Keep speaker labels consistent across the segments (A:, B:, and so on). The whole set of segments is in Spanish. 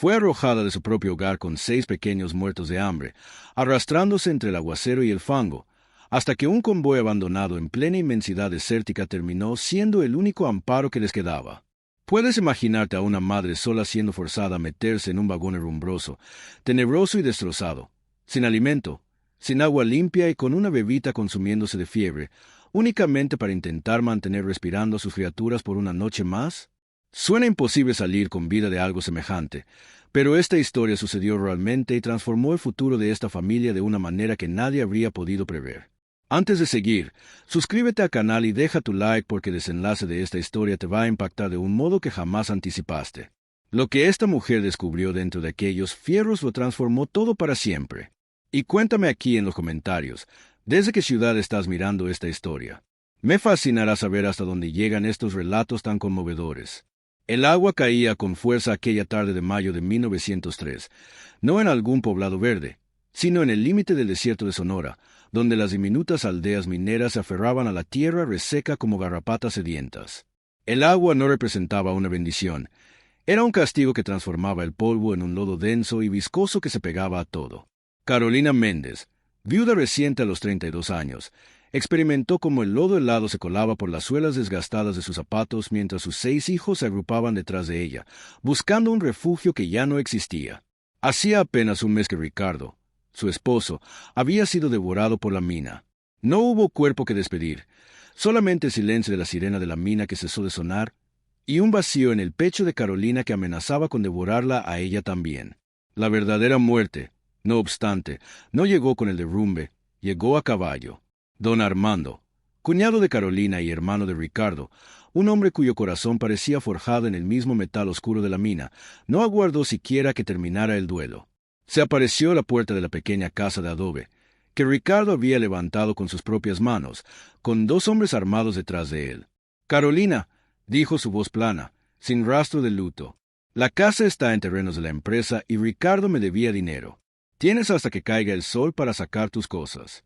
A: Fue arrojada de su propio hogar con 6 pequeños muertos de hambre, arrastrándose entre el aguacero y el fango, hasta que un convoy abandonado en plena inmensidad desértica terminó siendo el único amparo que les quedaba. Puedes imaginarte a una madre sola siendo forzada a meterse en un vagón herrumbroso, tenebroso y destrozado, sin alimento, sin agua limpia y con una bebita consumiéndose de fiebre, únicamente para intentar mantener respirando a sus criaturas por una noche más. Suena imposible salir con vida de algo semejante, pero esta historia sucedió realmente y transformó el futuro de esta familia de una manera que nadie habría podido prever. Antes de seguir, suscríbete al canal y deja tu like porque el desenlace de esta historia te va a impactar de un modo que jamás anticipaste. Lo que esta mujer descubrió dentro de aquellos fierros lo transformó todo para siempre. Y cuéntame aquí en los comentarios, ¿desde qué ciudad estás mirando esta historia? Me fascinará saber hasta dónde llegan estos relatos tan conmovedores. El agua caía con fuerza aquella tarde de mayo de 1903, no en algún poblado verde, sino en el límite del desierto de Sonora, donde las diminutas aldeas mineras se aferraban a la tierra reseca como garrapatas sedientas. El agua no representaba una bendición, era un castigo que transformaba el polvo en un lodo denso y viscoso que se pegaba a todo. Carolina Méndez, viuda reciente a los 32 años, experimentó cómo el lodo helado se colaba por las suelas desgastadas de sus zapatos mientras sus 6 hijos se agrupaban detrás de ella, buscando un refugio que ya no existía. Hacía apenas un mes que Ricardo, su esposo, había sido devorado por la mina. No hubo cuerpo que despedir, solamente el silencio de la sirena de la mina que cesó de sonar, y un vacío en el pecho de Carolina que amenazaba con devorarla a ella también. La verdadera muerte, no obstante, no llegó con el derrumbe, llegó a caballo. Don Armando, cuñado de Carolina y hermano de Ricardo, un hombre cuyo corazón parecía forjado en el mismo metal oscuro de la mina, no aguardó siquiera que terminara el duelo. Se apareció a la puerta de la pequeña casa de adobe, que Ricardo había levantado con sus propias manos, con 2 hombres armados detrás de él. «Carolina», dijo su voz plana, sin rastro de luto, «la casa está en terrenos de la empresa y Ricardo me debía dinero. Tienes hasta que caiga el sol para sacar tus cosas».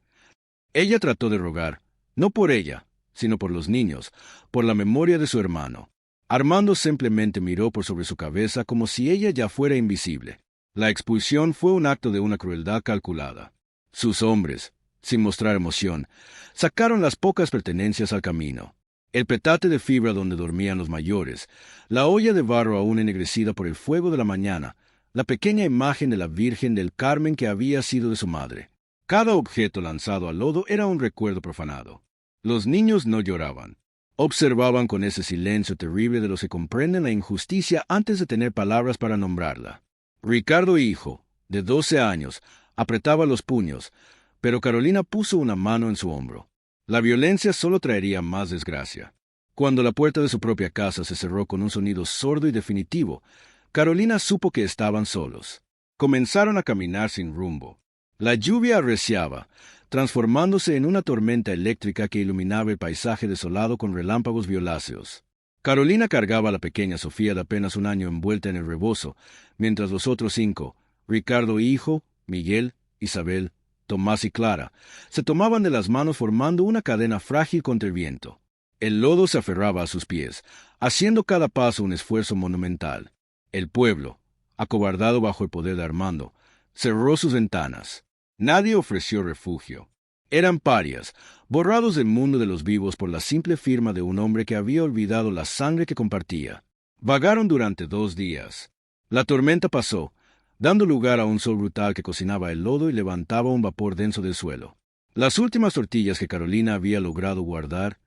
A: Ella trató de rogar, no por ella, sino por los niños, por la memoria de su hermano. Armando simplemente miró por sobre su cabeza como si ella ya fuera invisible. La expulsión fue un acto de una crueldad calculada. Sus hombres, sin mostrar emoción, sacaron las pocas pertenencias al camino. El petate de fibra donde dormían los mayores, la olla de barro aún ennegrecida por el fuego de la mañana, la pequeña imagen de la Virgen del Carmen que había sido de su madre. Cada objeto lanzado al lodo era un recuerdo profanado. Los niños no lloraban. Observaban con ese silencio terrible de los que comprenden la injusticia antes de tener palabras para nombrarla. Ricardo hijo, de 12 años, apretaba los puños, pero Carolina puso una mano en su hombro. La violencia solo traería más desgracia. Cuando la puerta de su propia casa se cerró con un sonido sordo y definitivo, Carolina supo que estaban solos. Comenzaron a caminar sin rumbo. La lluvia arreciaba, transformándose en una tormenta eléctrica que iluminaba el paisaje desolado con relámpagos violáceos. Carolina cargaba a la pequeña Sofía de apenas 1 año envuelta en el rebozo, mientras los otros 5, Ricardo hijo, Miguel, Isabel, Tomás y Clara, se tomaban de las manos formando una cadena frágil contra el viento. El lodo se aferraba a sus pies, haciendo cada paso un esfuerzo monumental. El pueblo, acobardado bajo el poder de Armando, cerró sus ventanas. Nadie ofreció refugio. Eran parias, borrados del mundo de los vivos por la simple firma de un hombre que había olvidado la sangre que compartía. Vagaron durante 2 días. La tormenta pasó, dando lugar a un sol brutal que cocinaba el lodo y levantaba un vapor denso del suelo. Las últimas tortillas que Carolina había logrado guardar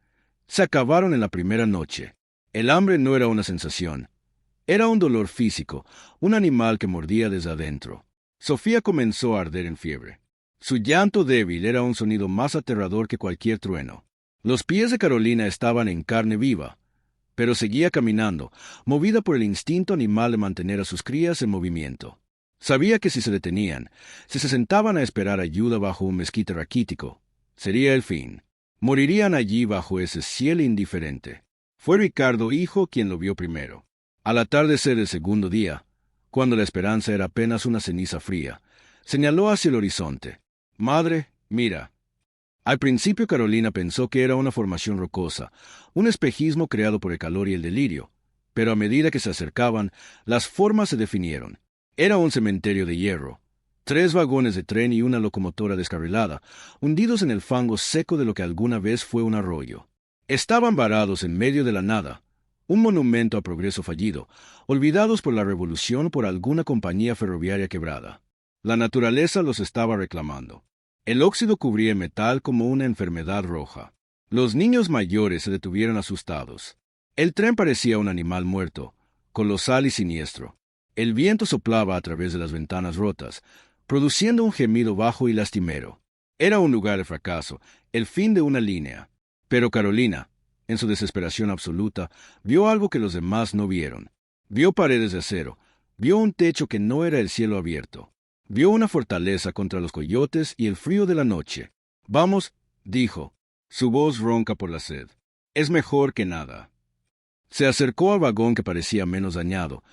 A: se acabaron en la primera noche. El hambre no era una sensación. Era un dolor físico, un animal que mordía desde adentro. Sofía comenzó a arder en fiebre. Su llanto débil era un sonido más aterrador que cualquier trueno. Los pies de Carolina estaban en carne viva, pero seguía caminando, movida por el instinto animal de mantener a sus crías en movimiento. Sabía que si se detenían, si se sentaban a esperar ayuda bajo un mezquite raquítico, sería el fin. Morirían allí bajo ese cielo indiferente. Fue Ricardo hijo quien lo vio primero. Al atardecer del segundo día, cuando la esperanza era apenas una ceniza fría, señaló hacia el horizonte. «Madre, mira». Al principio Carolina pensó que era una formación rocosa, un espejismo creado por el calor y el delirio, pero a medida que se acercaban, las formas se definieron. Era un cementerio de hierro. 3 vagones de tren y una locomotora descarrilada, hundidos en el fango seco de lo que alguna vez fue un arroyo. Estaban varados en medio de la nada, un monumento a progreso fallido, olvidados por la revolución por alguna compañía ferroviaria quebrada. La naturaleza los estaba reclamando. El óxido cubría el metal como una enfermedad roja. Los niños mayores se detuvieron asustados. El tren parecía un animal muerto, colosal y siniestro. El viento soplaba a través de las ventanas rotas, produciendo un gemido bajo y lastimero. Era un lugar de fracaso, el fin de una línea. Pero Carolina, en su desesperación absoluta, vio algo que los demás no vieron. Vio paredes de acero, vio un techo que no era el cielo abierto. Vio una fortaleza contra los coyotes y el frío de la noche. «Vamos», dijo, su voz ronca por la sed. «Es mejor que nada». Se acercó al vagón que parecía menos dañado,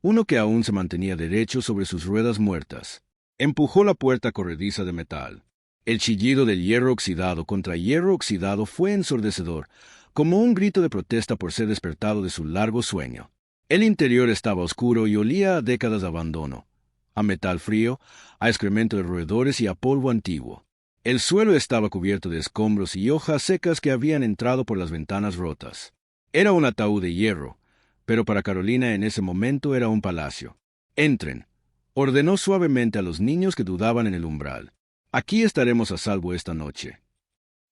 A: uno que aún se mantenía derecho sobre sus ruedas muertas. Empujó la puerta corrediza de metal. El chillido del hierro oxidado contra hierro oxidado fue ensordecedor, como un grito de protesta por ser despertado de su largo sueño. El interior estaba oscuro y olía a décadas de abandono, a metal frío, a excremento de roedores y a polvo antiguo. El suelo estaba cubierto de escombros y hojas secas que habían entrado por las ventanas rotas. Era un ataúd de hierro, pero para Carolina en ese momento era un palacio. «Entren», ordenó suavemente a los niños que dudaban en el umbral. «Aquí estaremos a salvo esta noche».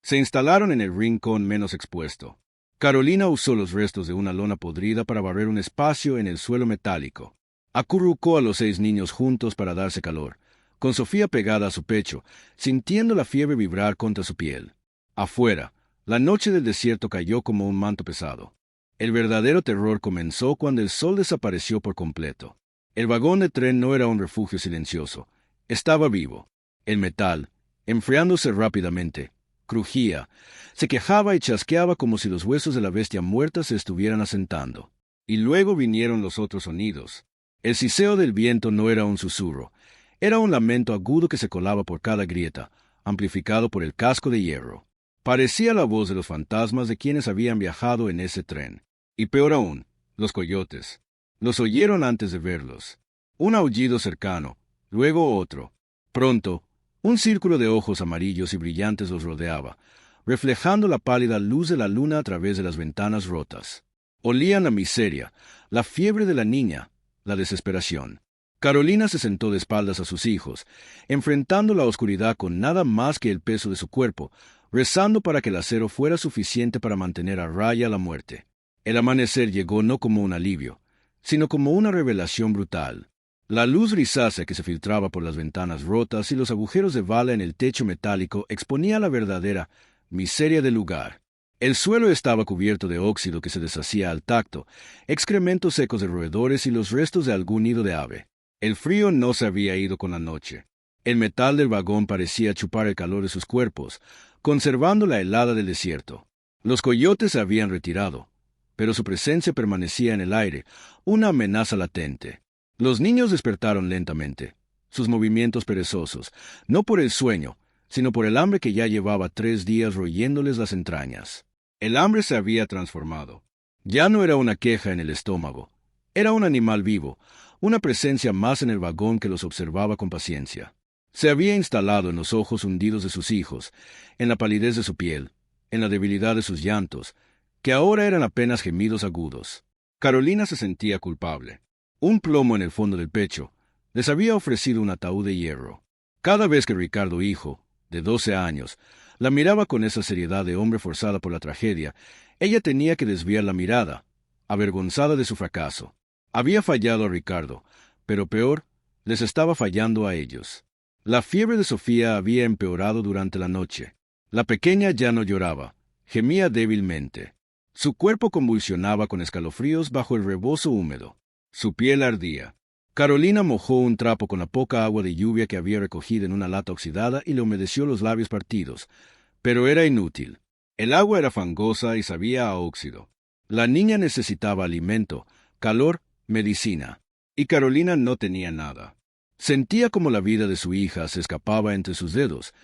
A: Se instalaron en el rincón menos expuesto. Carolina usó los restos de una lona podrida para barrer un espacio en el suelo metálico. Acurrucó a los 6 niños juntos para darse calor, con Sofía pegada a su pecho, sintiendo la fiebre vibrar contra su piel. Afuera, la noche del desierto cayó como un manto pesado. El verdadero terror comenzó cuando el sol desapareció por completo. El vagón de tren no era un refugio silencioso. Estaba vivo. El metal, enfriándose rápidamente, crujía, se quejaba y chasqueaba como si los huesos de la bestia muerta se estuvieran asentando. Y luego vinieron los otros sonidos. El siseo del viento no era un susurro, era un lamento agudo que se colaba por cada grieta, amplificado por el casco de hierro. Parecía la voz de los fantasmas de quienes habían viajado en ese tren. Y peor aún, los coyotes. Los oyeron antes de verlos. Un aullido cercano, luego otro. Pronto, un círculo de ojos amarillos y brillantes los rodeaba, reflejando la pálida luz de la luna a través de las ventanas rotas. Olían la miseria, la fiebre de la niña, la desesperación. Carolina se sentó de espaldas a sus hijos, enfrentando la oscuridad con nada más que el peso de su cuerpo, rezando para que el acero fuera suficiente para mantener a raya la muerte. El amanecer llegó no como un alivio, sino como una revelación brutal. La luz grisácea que se filtraba por las ventanas rotas y los agujeros de bala en el techo metálico exponía la verdadera miseria del lugar. El suelo estaba cubierto de óxido que se deshacía al tacto, excrementos secos de roedores y los restos de algún nido de ave. El frío no se había ido con la noche. El metal del vagón parecía chupar el calor de sus cuerpos, conservando la helada del desierto. Los coyotes se habían retirado, pero su presencia permanecía en el aire, una amenaza latente. Los niños despertaron lentamente, sus movimientos perezosos, no por el sueño, sino por el hambre que ya llevaba 3 días royéndoles las entrañas. El hambre se había transformado. Ya no era una queja en el estómago. Era un animal vivo, una presencia más en el vagón que los observaba con paciencia. Se había instalado en los ojos hundidos de sus hijos, en la palidez de su piel, en la debilidad de sus llantos, que ahora eran apenas gemidos agudos. Carolina se sentía culpable. Un plomo en el fondo del pecho les había ofrecido un ataúd de hierro. Cada vez que Ricardo, hijo, de 12 años, la miraba con esa seriedad de hombre forzada por la tragedia, ella tenía que desviar la mirada, avergonzada de su fracaso. Había fallado a Ricardo, pero peor, les estaba fallando a ellos. La fiebre de Sofía había empeorado durante la noche. La pequeña ya no lloraba, gemía débilmente. Su cuerpo convulsionaba con escalofríos bajo el rebozo húmedo. Su piel ardía. Carolina mojó un trapo con la poca agua de lluvia que había recogido en una lata oxidada y le humedeció los labios partidos, pero era inútil. El agua era fangosa y sabía a óxido. La niña necesitaba alimento, calor, medicina, y Carolina no tenía nada. Sentía como la vida de su hija se escapaba entre sus dedos,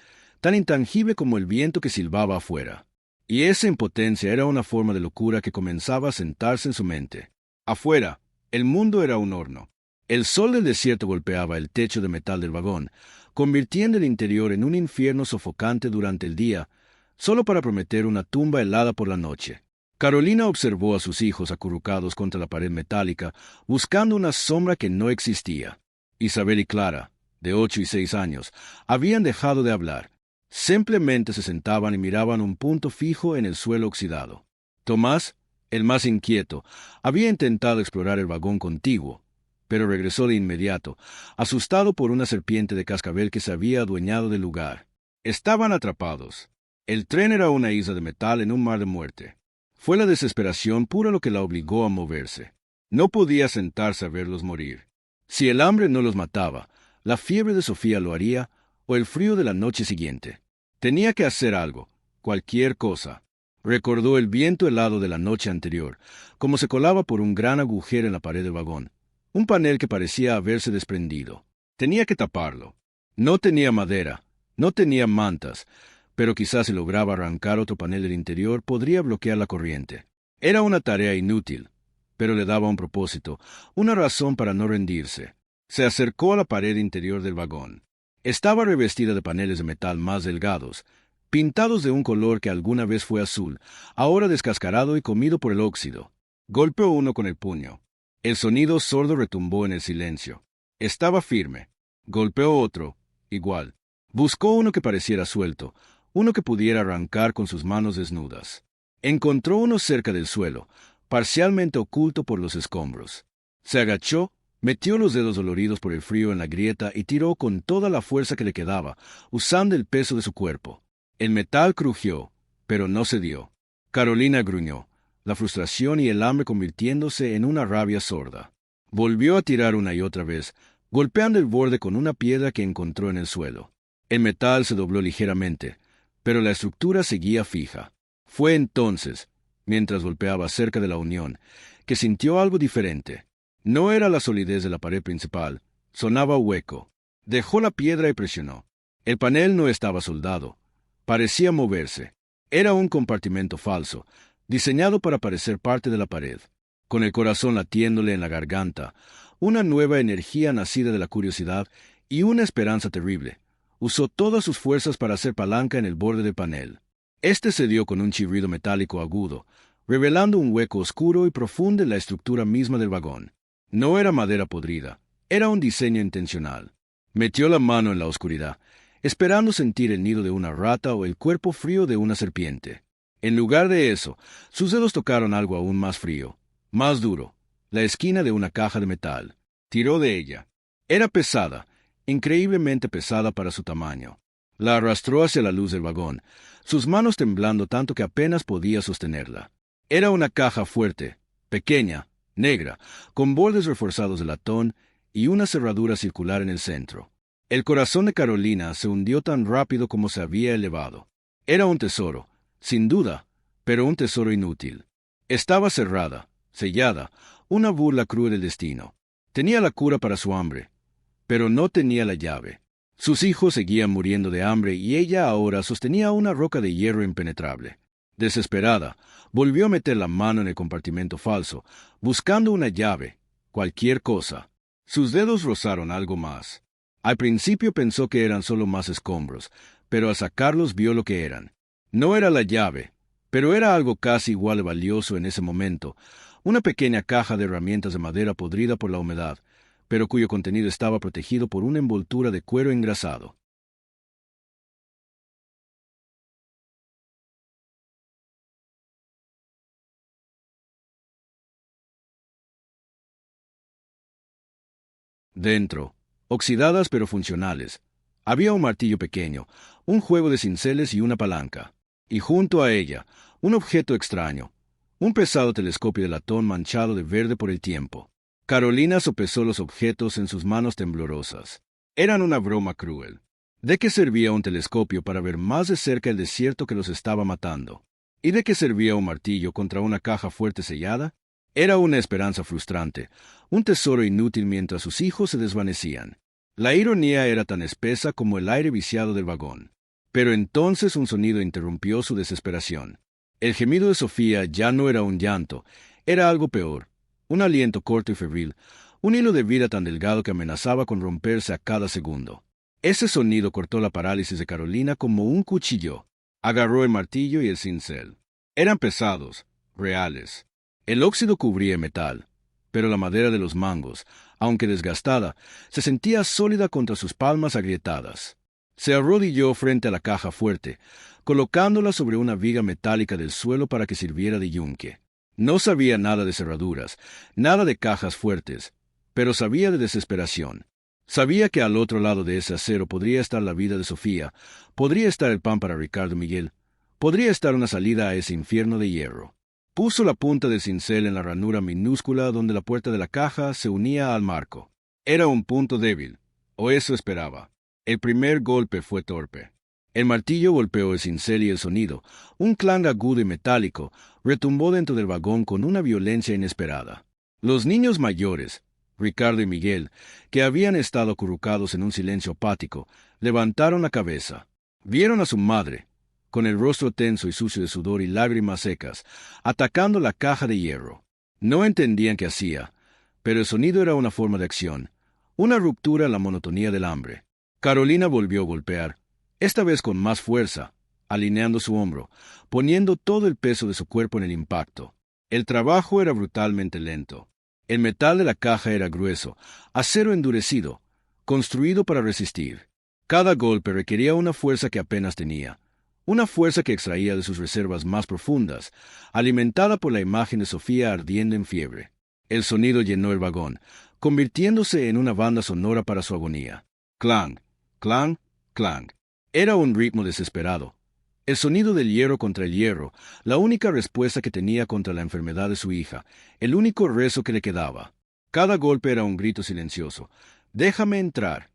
A: tan intangible como el viento que silbaba afuera. Y esa impotencia era una forma de locura que comenzaba a sentarse en su mente. Afuera, el mundo era un horno. El sol del desierto golpeaba el techo de metal del vagón, convirtiendo el interior en un infierno sofocante durante el día, solo para prometer una tumba helada por la noche. Carolina observó a sus hijos acurrucados contra la pared metálica, buscando una sombra que no existía. Isabel y Clara, de 8 y 6 años, habían dejado de hablar. Simplemente se sentaban y miraban un punto fijo en el suelo oxidado. Tomás, el más inquieto, había intentado explorar el vagón contiguo, pero regresó de inmediato, asustado por una serpiente de cascabel que se había adueñado del lugar. Estaban atrapados. El tren era una isla de metal en un mar de muerte. Fue la desesperación pura lo que la obligó a moverse. No podía sentarse a verlos morir. Si el hambre no los mataba, la fiebre de Sofía lo haría, o el frío de la noche siguiente. Tenía que hacer algo, cualquier cosa. Recordó el viento helado de la noche anterior, como se colaba por un gran agujero en la pared del vagón. Un panel que parecía haberse desprendido. Tenía que taparlo. No tenía madera, no tenía mantas, pero quizás si lograba arrancar otro panel del interior podría bloquear la corriente. Era una tarea inútil, pero le daba un propósito, una razón para no rendirse. Se acercó a la pared interior del vagón. Estaba revestida de paneles de metal más delgados, pintados de un color que alguna vez fue azul, ahora descascarado y comido por el óxido. Golpeó uno con el puño. El sonido sordo retumbó en el silencio. Estaba firme. Golpeó otro, igual. Buscó uno que pareciera suelto, uno que pudiera arrancar con sus manos desnudas. Encontró uno cerca del suelo, parcialmente oculto por los escombros. Se agachó, metió los dedos doloridos por el frío en la grieta y tiró con toda la fuerza que le quedaba, usando el peso de su cuerpo. El metal crujió, pero no cedió. Carolina gruñó, la frustración y el hambre convirtiéndose en una rabia sorda. Volvió a tirar una y otra vez, golpeando el borde con una piedra que encontró en el suelo. El metal se dobló ligeramente, pero la estructura seguía fija. Fue entonces, mientras golpeaba cerca de la unión, que sintió algo diferente. No era la solidez de la pared principal, sonaba hueco. Dejó la piedra y presionó. El panel no estaba soldado. Parecía moverse. Era un compartimento falso, diseñado para parecer parte de la pared. Con el corazón latiéndole en la garganta, una nueva energía nacida de la curiosidad y una esperanza terrible. Usó todas sus fuerzas para hacer palanca en el borde del panel. Este se dio con un chirrido metálico agudo, revelando un hueco oscuro y profundo en la estructura misma del vagón. No era madera podrida, era un diseño intencional. Metió la mano en la oscuridad, esperando sentir el nido de una rata o el cuerpo frío de una serpiente. En lugar de eso, sus dedos tocaron algo aún más frío, más duro, la esquina de una caja de metal. Tiró de ella. Era pesada, increíblemente pesada para su tamaño. La arrastró hacia la luz del vagón, sus manos temblando tanto que apenas podía sostenerla. Era una caja fuerte, pequeña, negra, con bordes reforzados de latón y una cerradura circular en el centro. El corazón de Carolina se hundió tan rápido como se había elevado. Era un tesoro, sin duda, pero un tesoro inútil. Estaba cerrada, sellada, una burla cruel del destino. Tenía la cura para su hambre, pero no tenía la llave. Sus hijos seguían muriendo de hambre y ella ahora sostenía una roca de hierro impenetrable. Desesperada, volvió a meter la mano en el compartimento falso, buscando una llave, cualquier cosa. Sus dedos rozaron algo más. Al principio pensó que eran solo más escombros, pero al sacarlos vio lo que eran. No era la llave, pero era algo casi igual de valioso en ese momento, una pequeña caja de herramientas de madera podrida por la humedad, pero cuyo contenido estaba protegido por una envoltura de cuero engrasado. Dentro, oxidadas pero funcionales, había un martillo pequeño, un juego de cinceles y una palanca. Y junto a ella, un objeto extraño, un pesado telescopio de latón manchado de verde por el tiempo. Carolina sopesó los objetos en sus manos temblorosas. Eran una broma cruel. ¿De qué servía un telescopio para ver más de cerca el desierto que los estaba matando? ¿Y de qué servía un martillo contra una caja fuerte sellada? Era una esperanza frustrante, un tesoro inútil mientras sus hijos se desvanecían. La ironía era tan espesa como el aire viciado del vagón. Pero entonces un sonido interrumpió su desesperación. El gemido de Sofía ya no era un llanto, era algo peor, un aliento corto y febril, un hilo de vida tan delgado que amenazaba con romperse a cada segundo. Ese sonido cortó la parálisis de Carolina como un cuchillo. Agarró el martillo y el cincel. Eran pesados, reales. El óxido cubría el metal, pero la madera de los mangos, aunque desgastada, se sentía sólida contra sus palmas agrietadas. Se arrodilló frente a la caja fuerte, colocándola sobre una viga metálica del suelo para que sirviera de yunque. No sabía nada de cerraduras, nada de cajas fuertes, pero sabía de desesperación. Sabía que al otro lado de ese acero podría estar la vida de Sofía, podría estar el pan para Ricardo Miguel, podría estar una salida a ese infierno de hierro. Puso la punta del cincel en la ranura minúscula donde la puerta de la caja se unía al marco. Era un punto débil, o eso esperaba. El primer golpe fue torpe. El martillo golpeó el cincel y el sonido, un clang agudo y metálico, retumbó dentro del vagón con una violencia inesperada. Los niños mayores, Ricardo y Miguel, que habían estado acurrucados en un silencio apático, levantaron la cabeza. Vieron a su madre, con el rostro tenso y sucio de sudor y lágrimas secas, atacando la caja de hierro. No entendían qué hacía, pero el sonido era una forma de acción, una ruptura en la monotonía del hambre. Carolina volvió a golpear, esta vez con más fuerza, alineando su hombro, poniendo todo el peso de su cuerpo en el impacto. El trabajo era brutalmente lento. El metal de la caja era grueso, acero endurecido, construido para resistir. Cada golpe requería una fuerza que apenas tenía, una fuerza que extraía de sus reservas más profundas, alimentada por la imagen de Sofía ardiendo en fiebre. El sonido llenó el vagón, convirtiéndose en una banda sonora para su agonía. Clang, clang, clang. Era un ritmo desesperado. El sonido del hierro contra el hierro, la única respuesta que tenía contra la enfermedad de su hija, el único rezo que le quedaba. Cada golpe era un grito silencioso. «¡Déjame entrar!».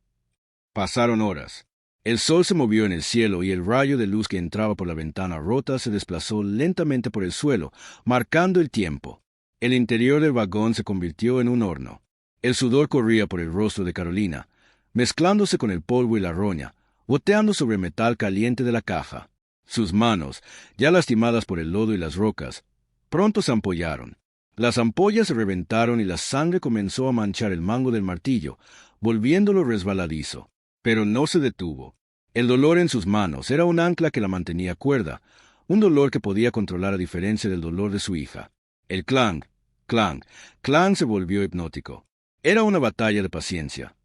A: Pasaron horas. El sol se movió en el cielo y el rayo de luz que entraba por la ventana rota se desplazó lentamente por el suelo, marcando el tiempo. El interior del vagón se convirtió en un horno. El sudor corría por el rostro de Carolina, mezclándose con el polvo y la roña, goteando sobre el metal caliente de la caja. Sus manos, ya lastimadas por el lodo y las rocas, pronto se ampollaron. Las ampollas se reventaron y la sangre comenzó a manchar el mango del martillo, volviéndolo resbaladizo. Pero no se detuvo. El dolor en sus manos era un ancla que la mantenía cuerda, un dolor que podía controlar a diferencia del dolor de su hija. El clang, clang, clang se volvió hipnótico. Era una batalla de paciencia.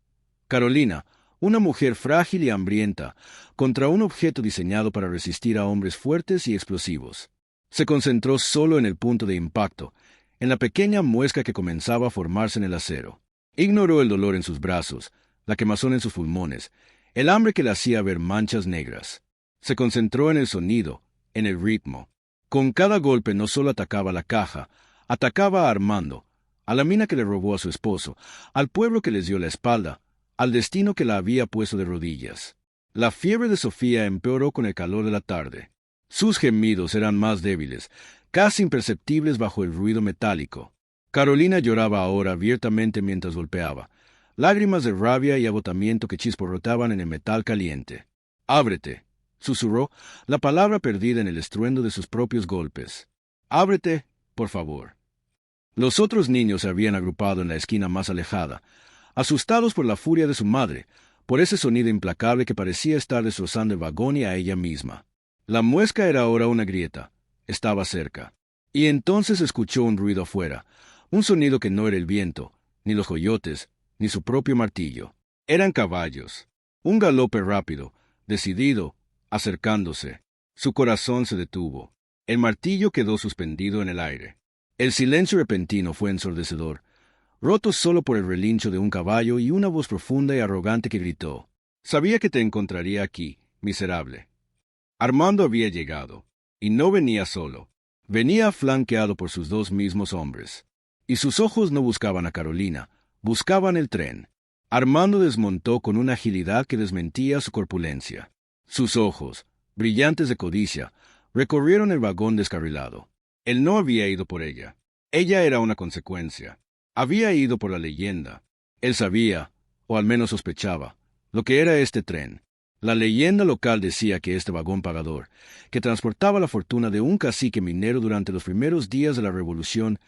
A: Carolina, una mujer frágil y hambrienta, contra un objeto diseñado para resistir a hombres fuertes y explosivos. Se concentró solo en el punto de impacto, en la pequeña muesca que comenzaba a formarse en el acero. Ignoró el dolor en sus brazos, la quemazón en sus pulmones, el hambre que le hacía ver manchas negras. Se concentró en el sonido, en el ritmo. Con cada golpe no solo atacaba la caja, atacaba a Armando, a la mina que le robó a su esposo, al pueblo que les dio la espalda, al destino que la había puesto de rodillas. La fiebre de Sofía empeoró con el calor de la tarde. Sus gemidos eran más débiles, casi imperceptibles bajo el ruido metálico. Carolina lloraba ahora abiertamente mientras golpeaba, lágrimas de rabia y agotamiento que chisporrotaban en el metal caliente. «Ábrete», susurró, la palabra perdida en el estruendo de sus propios golpes. «Ábrete, por favor». Los otros niños se habían agrupado en la esquina más alejada, asustados por la furia de su madre, por ese sonido implacable que parecía estar destrozando el vagón y a ella misma. La muesca era ahora una grieta. Estaba cerca. Y entonces escuchó un ruido afuera, un sonido que no era el viento, ni los coyotes, ni su propio martillo. Eran caballos. Un galope rápido, decidido, acercándose. Su corazón se detuvo. El martillo quedó suspendido en el aire. El silencio repentino fue ensordecedor, roto solo por el relincho de un caballo y una voz profunda y arrogante que gritó: «Sabía que te encontraría aquí, miserable». Armando había llegado, y no venía solo. Venía flanqueado por sus dos mismos hombres. Y sus ojos no buscaban a Carolina, buscaban el tren. Armando desmontó con una agilidad que desmentía su corpulencia. Sus ojos, brillantes de codicia, recorrieron el vagón descarrilado. Él no había ido por ella. Ella era una consecuencia. Había ido por la leyenda. Él sabía, o al menos sospechaba, lo que era este tren. La leyenda local decía que este vagón pagador, que transportaba la fortuna de un cacique minero durante los primeros días de la Revolución,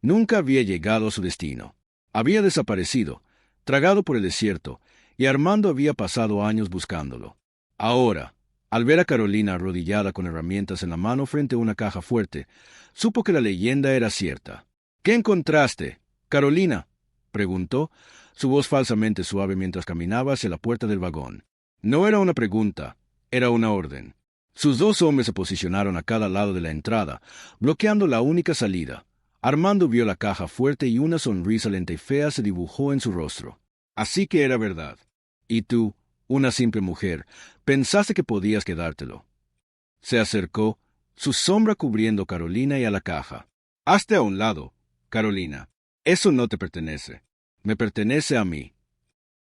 A: nunca había llegado a su destino. Había desaparecido, tragado por el desierto, y Armando había pasado años buscándolo. Ahora, al ver a Carolina arrodillada con herramientas en la mano frente a una caja fuerte, supo que la leyenda era cierta. —¿Qué encontraste, Carolina? —preguntó, su voz falsamente suave mientras caminaba hacia la puerta del vagón. No era una pregunta, era una orden. Sus dos hombres se posicionaron a cada lado de la entrada, bloqueando la única salida. Armando vio la caja fuerte y una sonrisa lenta y fea se dibujó en su rostro. Así que era verdad. Y tú, una simple mujer, pensaste que podías quedártelo. Se acercó, su sombra cubriendo a Carolina y a la caja. Hazte a un lado, Carolina. Eso no te pertenece. Me pertenece a mí.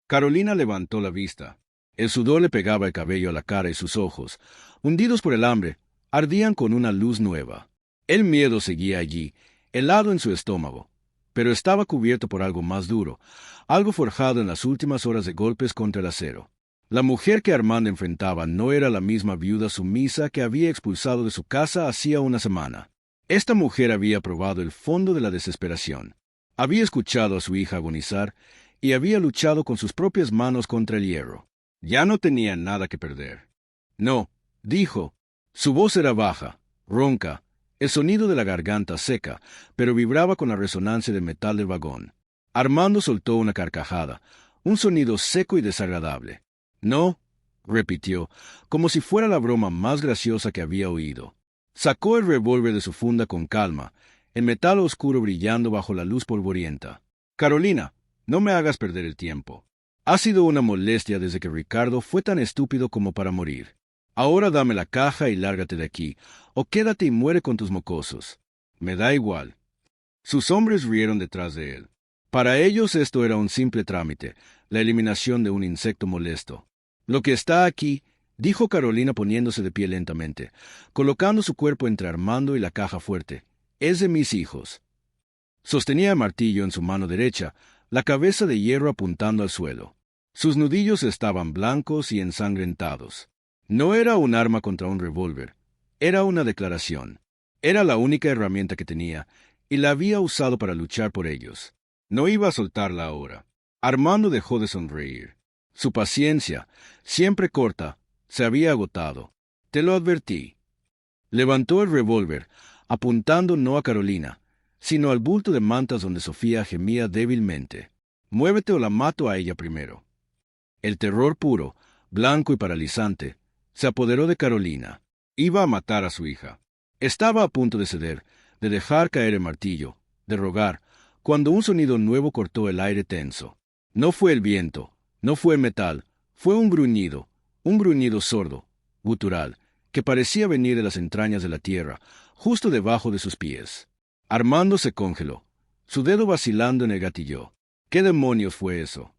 A: Carolina levantó la vista. El sudor le pegaba el cabello a la cara y sus ojos, hundidos por el hambre, ardían con una luz nueva. El miedo seguía allí, helado en su estómago, pero estaba cubierto por algo más duro, algo forjado en las últimas horas de golpes contra el acero. La mujer que Armando enfrentaba no era la misma viuda sumisa que había expulsado de su casa hacía una semana. Esta mujer había probado el fondo de la desesperación. Había escuchado a su hija agonizar y había luchado con sus propias manos contra el hierro. Ya no tenía nada que perder. No, dijo. Su voz era baja, ronca, el sonido de la garganta seca, pero vibraba con la resonancia del metal del vagón. Armando soltó una carcajada, un sonido seco y desagradable. No, repitió, como si fuera la broma más graciosa que había oído. Sacó el revólver de su funda con calma, el metal oscuro brillando bajo la luz polvorienta. Carolina, no me hagas perder el tiempo. Ha sido una molestia desde que Ricardo fue tan estúpido como para morir. Ahora dame la caja y lárgate de aquí, o quédate y muere con tus mocosos. Me da igual. Sus hombres rieron detrás de él. Para ellos esto era un simple trámite, la eliminación de un insecto molesto. Lo que está aquí, dijo Carolina poniéndose de pie lentamente, colocando su cuerpo entre Armando y la caja fuerte, es de mis hijos. Sostenía el martillo en su mano derecha, la cabeza de hierro apuntando al suelo. Sus nudillos estaban blancos y ensangrentados. No era un arma contra un revólver, era una declaración. Era la única herramienta que tenía, y la había usado para luchar por ellos. No iba a soltarla ahora. Armando dejó de sonreír. Su paciencia, siempre corta, se había agotado. Te lo advertí. Levantó el revólver, apuntando no a Carolina, sino al bulto de mantas donde Sofía gemía débilmente. Muévete o la mato a ella primero. El terror puro, blanco y paralizante, se apoderó de Carolina. Iba a matar a su hija. Estaba a punto de ceder, de dejar caer el martillo, de rogar, cuando un sonido nuevo cortó el aire tenso. No fue el viento, no fue el metal, fue un gruñido sordo, gutural, que parecía venir de las entrañas de la tierra, justo debajo de sus pies. Armando se congeló, su dedo vacilando en el gatillo. ¿Qué demonios fue eso?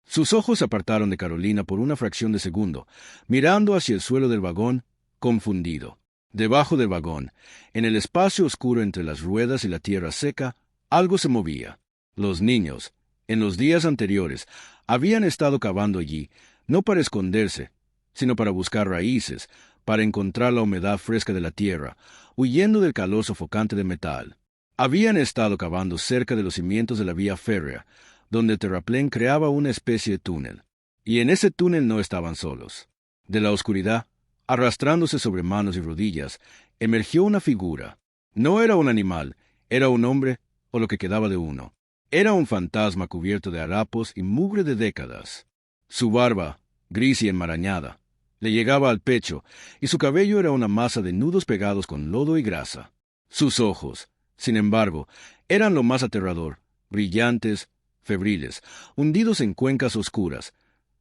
A: Sus ojos se apartaron de Carolina por una fracción de segundo, mirando hacia el suelo del vagón, confundido. Debajo del vagón, en el espacio oscuro entre las ruedas y la tierra seca, algo se movía. Los niños, en los días anteriores, habían estado cavando allí, no para esconderse, sino para buscar raíces, para encontrar la humedad fresca de la tierra, huyendo del calor sofocante de metal. Habían estado cavando cerca de los cimientos de la vía férrea, donde el terraplén creaba una especie de túnel. Y en ese túnel no estaban solos. De la oscuridad, arrastrándose sobre manos y rodillas, emergió una figura. No era un animal, era un hombre, o lo que quedaba de uno. Era un fantasma cubierto de harapos y mugre de décadas. Su barba, gris y enmarañada, le llegaba al pecho, y su cabello era una masa de nudos pegados con lodo y grasa. Sus ojos, sin embargo, eran lo más aterrador, brillantes, febriles, hundidos en cuencas oscuras,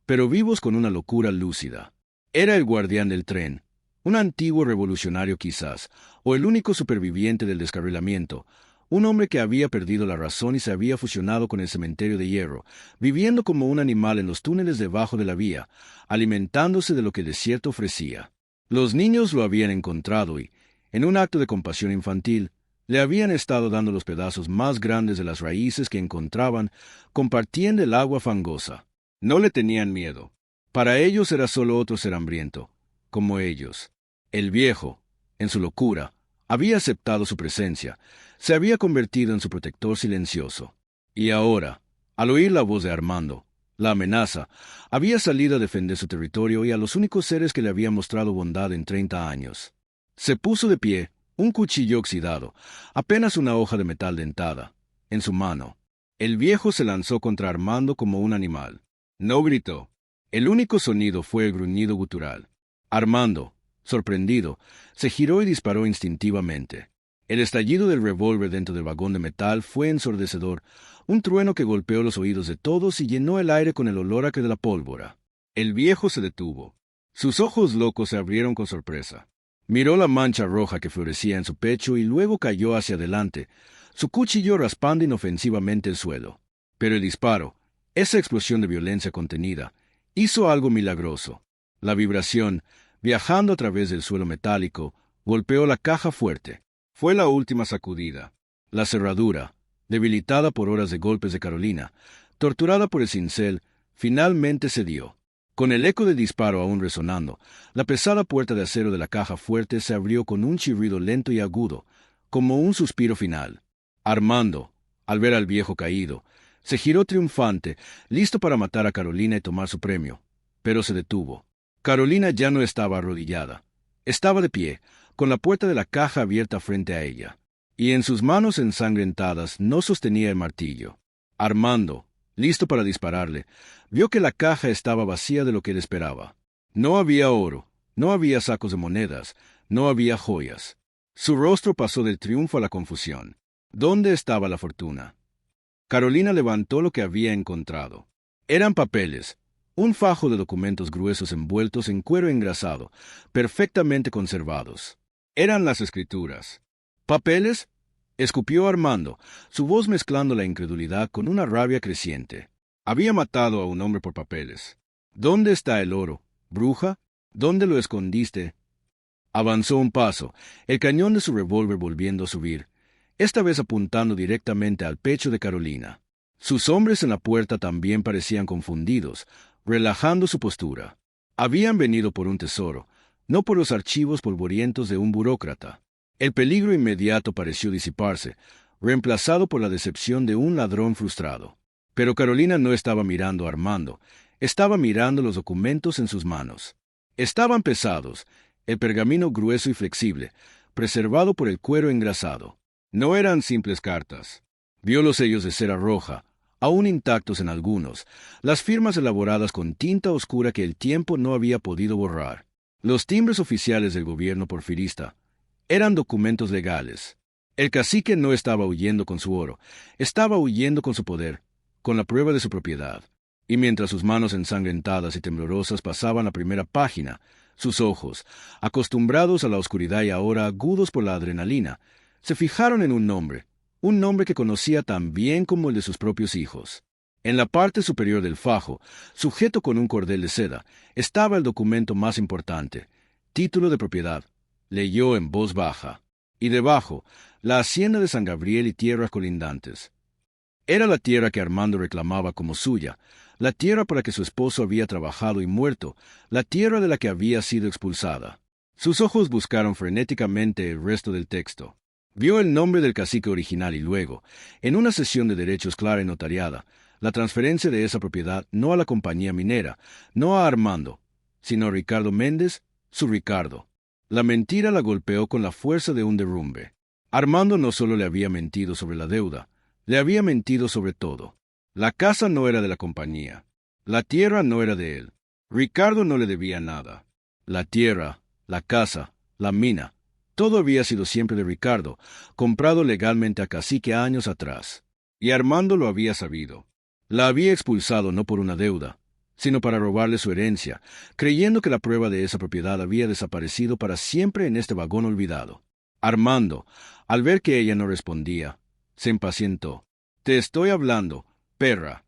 A: pero vivos con una locura lúcida. Era el guardián del tren, un antiguo revolucionario quizás, o el único superviviente del descarrilamiento, un hombre que había perdido la razón y se había fusionado con el cementerio de hierro, viviendo como un animal en los túneles debajo de la vía, alimentándose de lo que el desierto ofrecía. Los niños lo habían encontrado y, en un acto de compasión infantil, le habían estado dando los pedazos más grandes de las raíces que encontraban, compartiendo el agua fangosa. No le tenían miedo. Para ellos era solo otro ser hambriento, como ellos. El viejo, en su locura, había aceptado su presencia, se había convertido en su protector silencioso. Y ahora, al oír la voz de Armando, la amenaza, había salido a defender su territorio y a los únicos seres que le habían mostrado bondad en 30 años. Se puso de pie, un cuchillo oxidado, apenas una hoja de metal dentada, en su mano. El viejo se lanzó contra Armando como un animal. No gritó. El único sonido fue el gruñido gutural. Armando, sorprendido, se giró y disparó instintivamente. El estallido del revólver dentro del vagón de metal fue ensordecedor, un trueno que golpeó los oídos de todos y llenó el aire con el olor acre de la pólvora. El viejo se detuvo. Sus ojos locos se abrieron con sorpresa. Miró la mancha roja que florecía en su pecho y luego cayó hacia adelante, su cuchillo raspando inofensivamente el suelo. Pero el disparo, esa explosión de violencia contenida, hizo algo milagroso. La vibración, viajando a través del suelo metálico, golpeó la caja fuerte. Fue la última sacudida. La cerradura, debilitada por horas de golpes de Carolina, torturada por el cincel, finalmente cedió. Con el eco del disparo aún resonando, la pesada puerta de acero de la caja fuerte se abrió con un chirrido lento y agudo, como un suspiro final. Armando, al ver al viejo caído, se giró triunfante, listo para matar a Carolina y tomar su premio, pero se detuvo. Carolina ya no estaba arrodillada. Estaba de pie, con la puerta de la caja abierta frente a ella, y en sus manos ensangrentadas no sostenía el martillo. Armando, listo para dispararle, vio que la caja estaba vacía de lo que él esperaba. No había oro, no había sacos de monedas, no había joyas. Su rostro pasó del triunfo a la confusión. ¿Dónde estaba la fortuna? Carolina levantó lo que había encontrado. Eran papeles, un fajo de documentos gruesos envueltos en cuero engrasado, perfectamente conservados. Eran las escrituras. ¿Papeles? Escupió Armando, su voz mezclando la incredulidad con una rabia creciente. Había matado a un hombre por papeles. ¿Dónde está el oro? ¿Bruja? ¿Dónde lo escondiste? Avanzó un paso, el cañón de su revólver volviendo a subir, esta vez apuntando directamente al pecho de Carolina. Sus hombres en la puerta también parecían confundidos, relajando su postura. Habían venido por un tesoro, no por los archivos polvorientos de un burócrata. El peligro inmediato pareció disiparse, reemplazado por la decepción de un ladrón frustrado. Pero Carolina no estaba mirando a Armando, estaba mirando los documentos en sus manos. Estaban pesados, el pergamino grueso y flexible, preservado por el cuero engrasado. No eran simples cartas. Vio los sellos de cera roja, aún intactos en algunos, las firmas elaboradas con tinta oscura que el tiempo no había podido borrar. Los timbres oficiales del gobierno porfirista eran documentos legales. El cacique no estaba huyendo con su oro, estaba huyendo con su poder, con la prueba de su propiedad. Y mientras sus manos ensangrentadas y temblorosas pasaban la primera página, sus ojos, acostumbrados a la oscuridad y ahora agudos por la adrenalina, se fijaron en un nombre que conocía tan bien como el de sus propios hijos. En la parte superior del fajo, sujeto con un cordel de seda, estaba el documento más importante, título de propiedad. Leyó en voz baja. Y debajo, la hacienda de San Gabriel y tierras colindantes. Era la tierra que Armando reclamaba como suya, la tierra por la que su esposo había trabajado y muerto, la tierra de la que había sido expulsada. Sus ojos buscaron frenéticamente el resto del texto. Vio el nombre del cacique original y luego, en una sesión de derechos clara y notariada, la transferencia de esa propiedad no a la compañía minera, no a Armando, sino a Ricardo Méndez, su Ricardo. La mentira la golpeó con la fuerza de un derrumbe. Armando no solo le había mentido sobre la deuda, le había mentido sobre todo. La casa no era de la compañía. La tierra no era de él. Ricardo no le debía nada. La tierra, la casa, la mina, todo había sido siempre de Ricardo, comprado legalmente a cacique años atrás. Y Armando lo había sabido. La había expulsado no por una deuda, sino para robarle su herencia, creyendo que la prueba de esa propiedad había desaparecido para siempre en este vagón olvidado. Armando, al ver que ella no respondía, se impacientó. «Te estoy hablando, perra».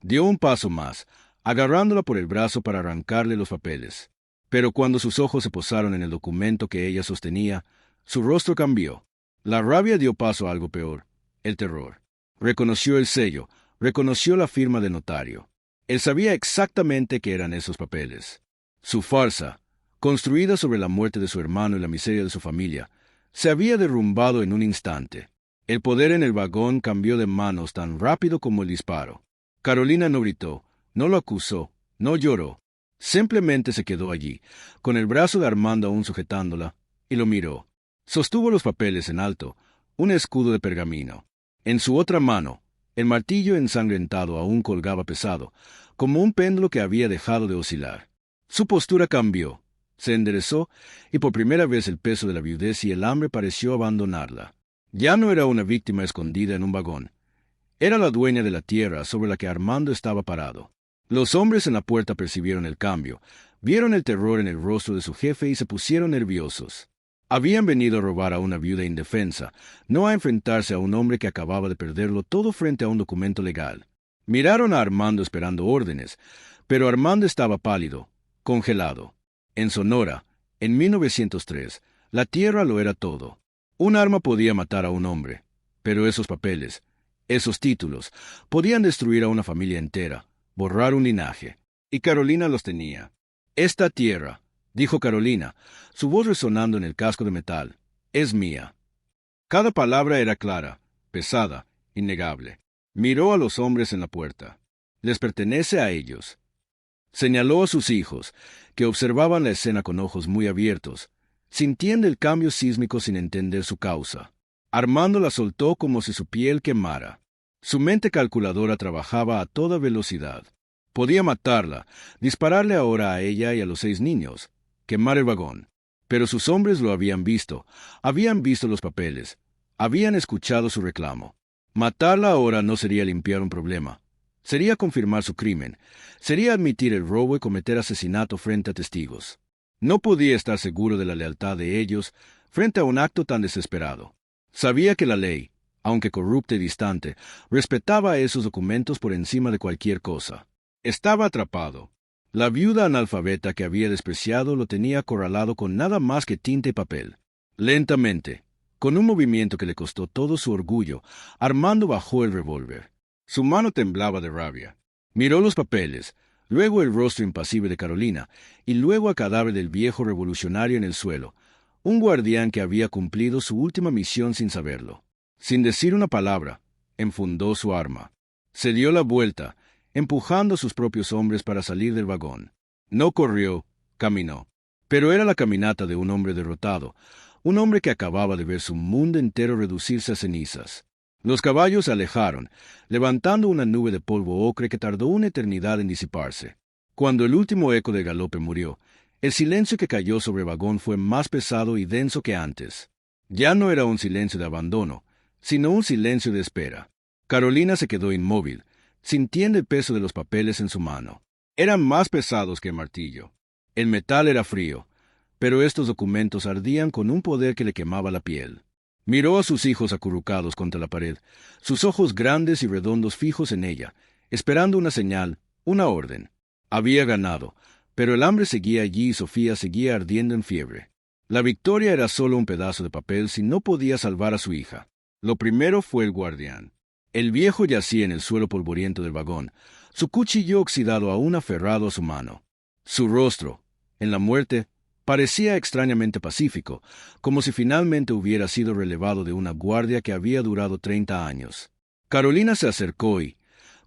A: Dio un paso más, agarrándola por el brazo para arrancarle los papeles. Pero cuando sus ojos se posaron en el documento que ella sostenía, su rostro cambió. La rabia dio paso a algo peor, el terror. Reconoció el sello, reconoció la firma del notario. Él sabía exactamente qué eran esos papeles. Su farsa, construida sobre la muerte de su hermano y la miseria de su familia, se había derrumbado en un instante. El poder en el vagón cambió de manos tan rápido como el disparo. Carolina no gritó, no lo acusó, no lloró. Simplemente se quedó allí, con el brazo de Armando aún sujetándola, y lo miró. Sostuvo los papeles en alto, un escudo de pergamino. En su otra mano, el martillo ensangrentado aún colgaba pesado, como un péndulo que había dejado de oscilar. Su postura cambió, se enderezó, y por primera vez el peso de la viudez y el hambre pareció abandonarla. Ya no era una víctima escondida en un vagón. Era la dueña de la tierra sobre la que Armando estaba parado. Los hombres en la puerta percibieron el cambio, vieron el terror en el rostro de su jefe y se pusieron nerviosos. Habían venido a robar a una viuda indefensa, no a enfrentarse a un hombre que acababa de perderlo todo frente a un documento legal. Miraron a Armando esperando órdenes, pero Armando estaba pálido, congelado. En Sonora, en 1903, la tierra lo era todo. Un arma podía matar a un hombre, pero esos papeles, esos títulos, podían destruir a una familia entera, borrar un linaje. Y Carolina los tenía. Esta tierra, dijo Carolina, su voz resonando en el casco de metal, es mía. Cada palabra era clara, pesada, innegable. Miró a los hombres en la puerta. Les pertenece a ellos. Señaló a sus hijos, que observaban la escena con ojos muy abiertos, sintiendo el cambio sísmico sin entender su causa. Armando la soltó como si su piel quemara. Su mente calculadora trabajaba a toda velocidad. Podía matarla, dispararle ahora a ella y a los 6 niños, quemar el vagón. Pero sus hombres lo habían visto los papeles, habían escuchado su reclamo. Matarla ahora no sería limpiar un problema. Sería confirmar su crimen, sería admitir el robo y cometer asesinato frente a testigos. No podía estar seguro de la lealtad de ellos frente a un acto tan desesperado. Sabía que la ley, aunque corrupta y distante, respetaba esos documentos por encima de cualquier cosa. Estaba atrapado. La viuda analfabeta que había despreciado lo tenía acorralado con nada más que tinta y papel. Lentamente, con un movimiento que le costó todo su orgullo, Armando bajó el revólver. Su mano temblaba de rabia. Miró los papeles, luego el rostro impasible de Carolina, y luego al cadáver del viejo revolucionario en el suelo, un guardián que había cumplido su última misión sin saberlo. Sin decir una palabra, enfundó su arma. Se dio la vuelta, empujando a sus propios hombres para salir del vagón. No corrió, caminó. Pero era la caminata de un hombre derrotado, un hombre que acababa de ver su mundo entero reducirse a cenizas. Los caballos se alejaron, levantando una nube de polvo ocre que tardó una eternidad en disiparse. Cuando el último eco del galope murió, el silencio que cayó sobre el vagón fue más pesado y denso que antes. Ya no era un silencio de abandono, sino un silencio de espera. Carolina se quedó inmóvil, sintiendo el peso de los papeles en su mano. Eran más pesados que el martillo. El metal era frío, pero estos documentos ardían con un poder que le quemaba la piel. Miró a sus hijos acurrucados contra la pared, sus ojos grandes y redondos fijos en ella, esperando una señal, una orden. Había ganado, pero el hambre seguía allí y Sofía seguía ardiendo en fiebre. La victoria era solo un pedazo de papel si no podía salvar a su hija. Lo primero fue el guardián. El viejo yacía en el suelo polvoriento del vagón, su cuchillo oxidado aún aferrado a su mano. Su rostro, en la muerte, parecía extrañamente pacífico, como si finalmente hubiera sido relevado de una guardia que había durado 30 años. Carolina se acercó y,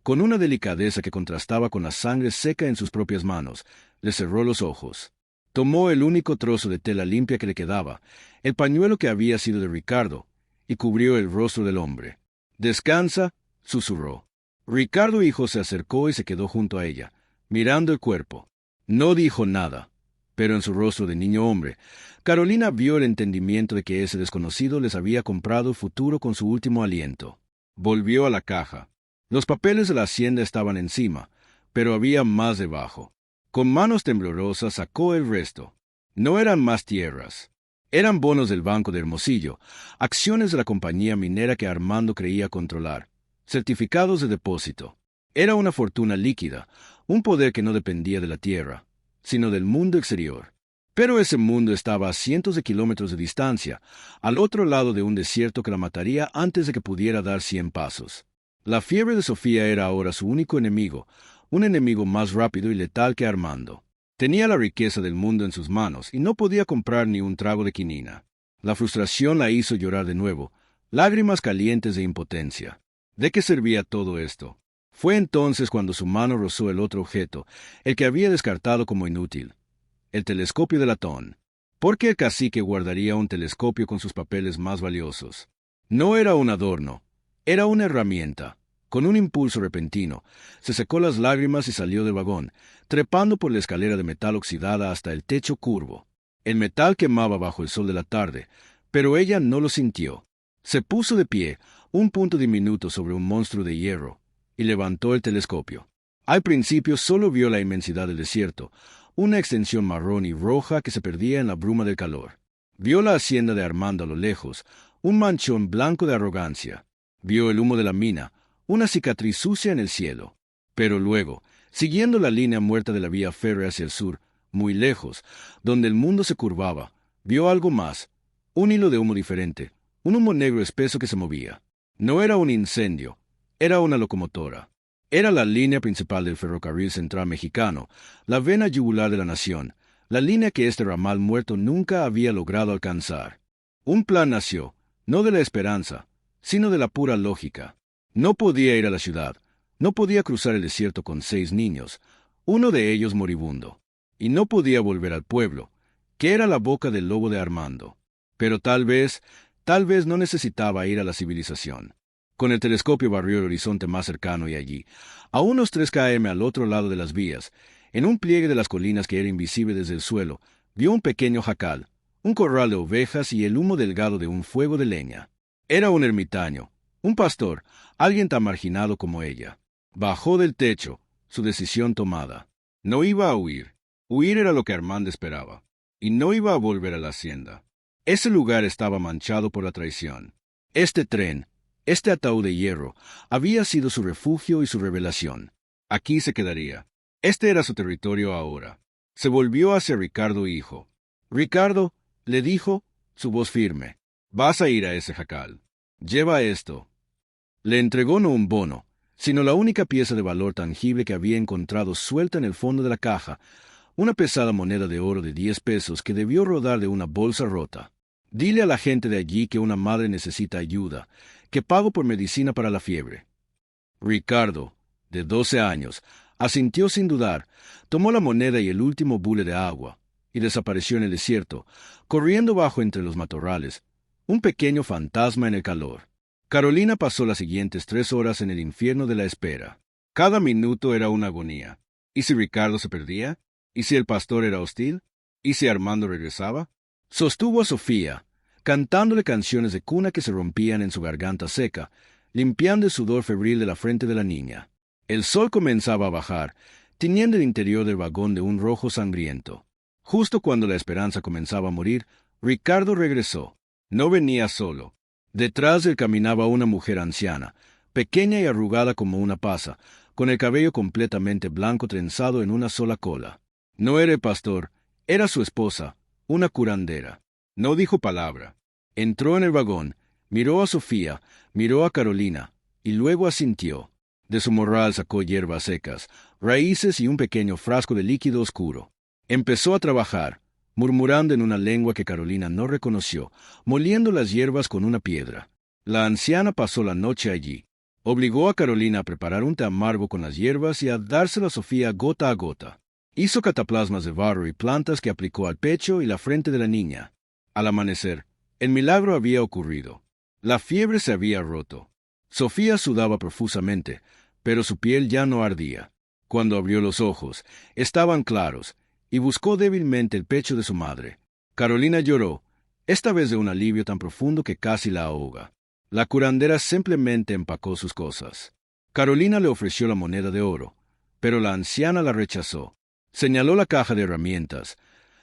A: con una delicadeza que contrastaba con la sangre seca en sus propias manos, le cerró los ojos. Tomó el único trozo de tela limpia que le quedaba, el pañuelo que había sido de Ricardo, y cubrió el rostro del hombre. «Descansa», susurró. Ricardo hijo se acercó y se quedó junto a ella, mirando el cuerpo. No dijo nada, pero en su rostro de niño hombre, Carolina vio el entendimiento de que ese desconocido les había comprado el futuro con su último aliento. Volvió a la caja. Los papeles de la hacienda estaban encima, pero había más debajo. Con manos temblorosas sacó el resto. No eran más tierras. Eran bonos del Banco de Hermosillo, acciones de la compañía minera que Armando creía controlar, certificados de depósito. Era una fortuna líquida, un poder que no dependía de la tierra, sino del mundo exterior. Pero ese mundo estaba a cientos de kilómetros de distancia, al otro lado de un desierto que la mataría antes de que pudiera dar 100 pasos. La fiebre de Sofía era ahora su único enemigo, un enemigo más rápido y letal que Armando. Tenía la riqueza del mundo en sus manos y no podía comprar ni un trago de quinina. La frustración la hizo llorar de nuevo, lágrimas calientes de impotencia. ¿De qué servía todo esto? Fue entonces cuando su mano rozó el otro objeto, el que había descartado como inútil, el telescopio de latón. ¿Por qué el cacique guardaría un telescopio con sus papeles más valiosos? No era un adorno, era una herramienta. Con un impulso repentino, se secó las lágrimas y salió del vagón, trepando por la escalera de metal oxidada hasta el techo curvo. El metal quemaba bajo el sol de la tarde, pero ella no lo sintió. Se puso de pie, un punto diminuto sobre un monstruo de hierro, y levantó el telescopio. Al principio solo vio la inmensidad del desierto, una extensión marrón y roja que se perdía en la bruma del calor. Vio la hacienda de Armando a lo lejos, un manchón blanco de arrogancia. Vio el humo de la mina, una cicatriz sucia en el cielo. Pero luego, siguiendo la línea muerta de la vía férrea hacia el sur, muy lejos, donde el mundo se curvaba, vio algo más, un hilo de humo diferente, un humo negro espeso que se movía. No era un incendio, era una locomotora. Era la línea principal del ferrocarril central mexicano, la vena yugular de la nación, la línea que este ramal muerto nunca había logrado alcanzar. Un plan nació, no de la esperanza, sino de la pura lógica. No podía ir a la ciudad, no podía cruzar el desierto con 6 niños, uno de ellos moribundo, y no podía volver al pueblo, que era la boca del lobo de Armando. Pero tal vez no necesitaba ir a la civilización. Con el telescopio barrió el horizonte más cercano y allí, a unos 3 km al otro lado de las vías, en un pliegue de las colinas que era invisible desde el suelo, vio un pequeño jacal, un corral de ovejas y el humo delgado de un fuego de leña. Era un ermitaño, un pastor, alguien tan marginado como ella. Bajó del techo, su decisión tomada. No iba a huir. Huir era lo que Armando esperaba. Y no iba a volver a la hacienda. Ese lugar estaba manchado por la traición. Este tren, este ataúd de hierro, había sido su refugio y su revelación. Aquí se quedaría. Este era su territorio ahora. Se volvió hacia Ricardo hijo. Ricardo, le dijo, su voz firme, vas a ir a ese jacal. Lleva esto. Le entregó no un bono, sino la única pieza de valor tangible que había encontrado suelta en el fondo de la caja, una pesada moneda de oro de 10 pesos que debió rodar de una bolsa rota. Dile a la gente de allí que una madre necesita ayuda, que pago por medicina para la fiebre. Ricardo, de 12 años, asintió sin dudar, tomó la moneda y el último bule de agua, y desapareció en el desierto, corriendo bajo entre los matorrales, un pequeño fantasma en el calor. Carolina pasó las siguientes 3 horas en el infierno de la espera. Cada minuto era una agonía. ¿Y si Ricardo se perdía? ¿Y si el pastor era hostil? ¿Y si Armando regresaba? Sostuvo a Sofía, cantándole canciones de cuna que se rompían en su garganta seca, limpiando el sudor febril de la frente de la niña. El sol comenzaba a bajar, tiñendo el interior del vagón de un rojo sangriento. Justo cuando la esperanza comenzaba a morir, Ricardo regresó. No venía solo. Detrás de él caminaba una mujer anciana, pequeña y arrugada como una pasa, con el cabello completamente blanco trenzado en una sola cola. No era el pastor, era su esposa, una curandera. No dijo palabra. Entró en el vagón, miró a Sofía, miró a Carolina, y luego asintió. De su morral sacó hierbas secas, raíces y un pequeño frasco de líquido oscuro. Empezó a trabajar, murmurando en una lengua que Carolina no reconoció, moliendo las hierbas con una piedra. La anciana pasó la noche allí. Obligó a Carolina a preparar un té amargo con las hierbas y a dárselo a Sofía gota a gota. Hizo cataplasmas de barro y plantas que aplicó al pecho y la frente de la niña. Al amanecer, el milagro había ocurrido. La fiebre se había roto. Sofía sudaba profusamente, pero su piel ya no ardía. Cuando abrió los ojos, estaban claros, y buscó débilmente el pecho de su madre. Carolina lloró, esta vez de un alivio tan profundo que casi la ahoga. La curandera simplemente empacó sus cosas. Carolina le ofreció la moneda de oro, pero la anciana la rechazó. Señaló la caja de herramientas,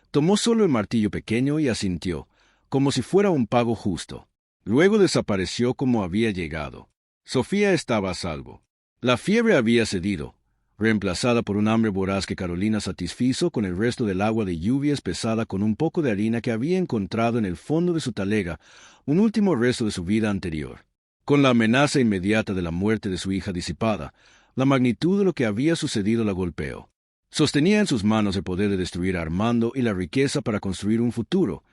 A: tomó solo el martillo pequeño y asintió, como si fuera un pago justo. Luego desapareció como había llegado. Sofía estaba a salvo. La fiebre había cedido, reemplazada por un hambre voraz que Carolina satisfizo con el resto del agua de lluvia espesada con un poco de harina que había encontrado en el fondo de su talega, un último resto de su vida anterior. Con la amenaza inmediata de la muerte de su hija disipada, la magnitud de lo que había sucedido la golpeó. Sostenía en sus manos el poder de destruir a Armando y la riqueza para construir un futuro,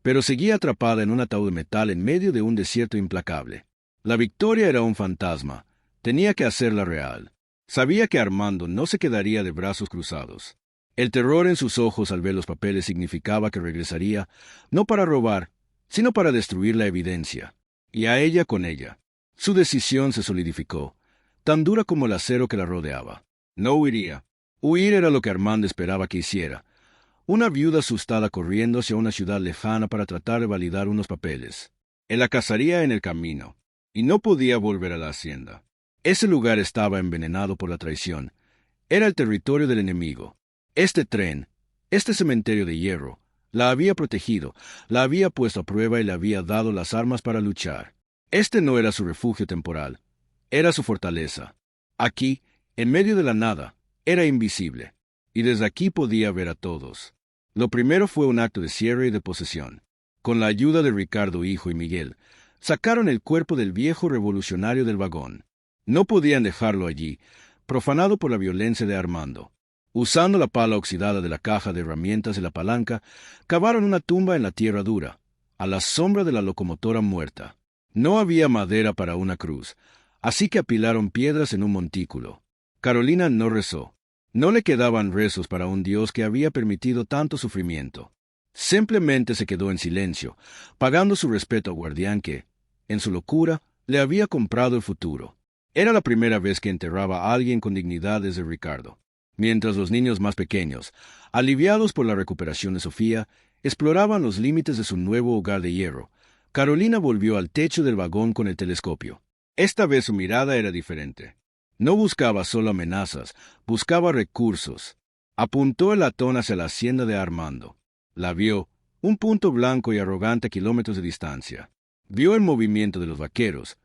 A: pero seguía atrapada en un ataúd de metal en medio de un desierto implacable. La victoria era un fantasma. Tenía que hacerla real. Sabía que Armando no se quedaría de brazos cruzados. El terror en sus ojos al ver los papeles significaba que regresaría, no para robar, sino para destruir la evidencia. Y a ella con ella. Su decisión se solidificó, tan dura como el acero que la rodeaba. No huiría. Huir era lo que Armando esperaba que hiciera. Una viuda asustada corriendo hacia una ciudad lejana para tratar de validar unos papeles. Él la cazaría en el camino, y no podía volver a la hacienda. Ese lugar estaba envenenado por la traición. Era el territorio del enemigo. Este tren, este cementerio de hierro, la había protegido, la había puesto a prueba y le había dado las armas para luchar. Este no era su refugio temporal, era su fortaleza. Aquí, en medio de la nada, era invisible, y desde aquí podía ver a todos. Lo primero fue un acto de cierre y de posesión. Con la ayuda de Ricardo hijo y Miguel, sacaron el cuerpo del viejo revolucionario del vagón. No podían dejarlo allí, profanado por la violencia de Armando. Usando la pala oxidada de la caja de herramientas y la palanca, cavaron una tumba en la tierra dura, a la sombra de la locomotora muerta. No había madera para una cruz, así que apilaron piedras en un montículo. Carolina no rezó. No le quedaban rezos para un Dios que había permitido tanto sufrimiento. Simplemente se quedó en silencio, pagando su respeto al guardián que, en su locura, le había comprado el futuro. Era la primera vez que enterraba a alguien con dignidad desde Ricardo. Mientras los niños más pequeños, aliviados por la recuperación de Sofía, exploraban los límites de su nuevo hogar de hierro, Carolina volvió al techo del vagón con el telescopio. Esta vez su mirada era diferente. No buscaba solo amenazas, buscaba recursos. Apuntó el latón hacia la hacienda de Armando. La vio, un punto blanco y arrogante a kilómetros de distancia. Vio el movimiento de los vaqueros,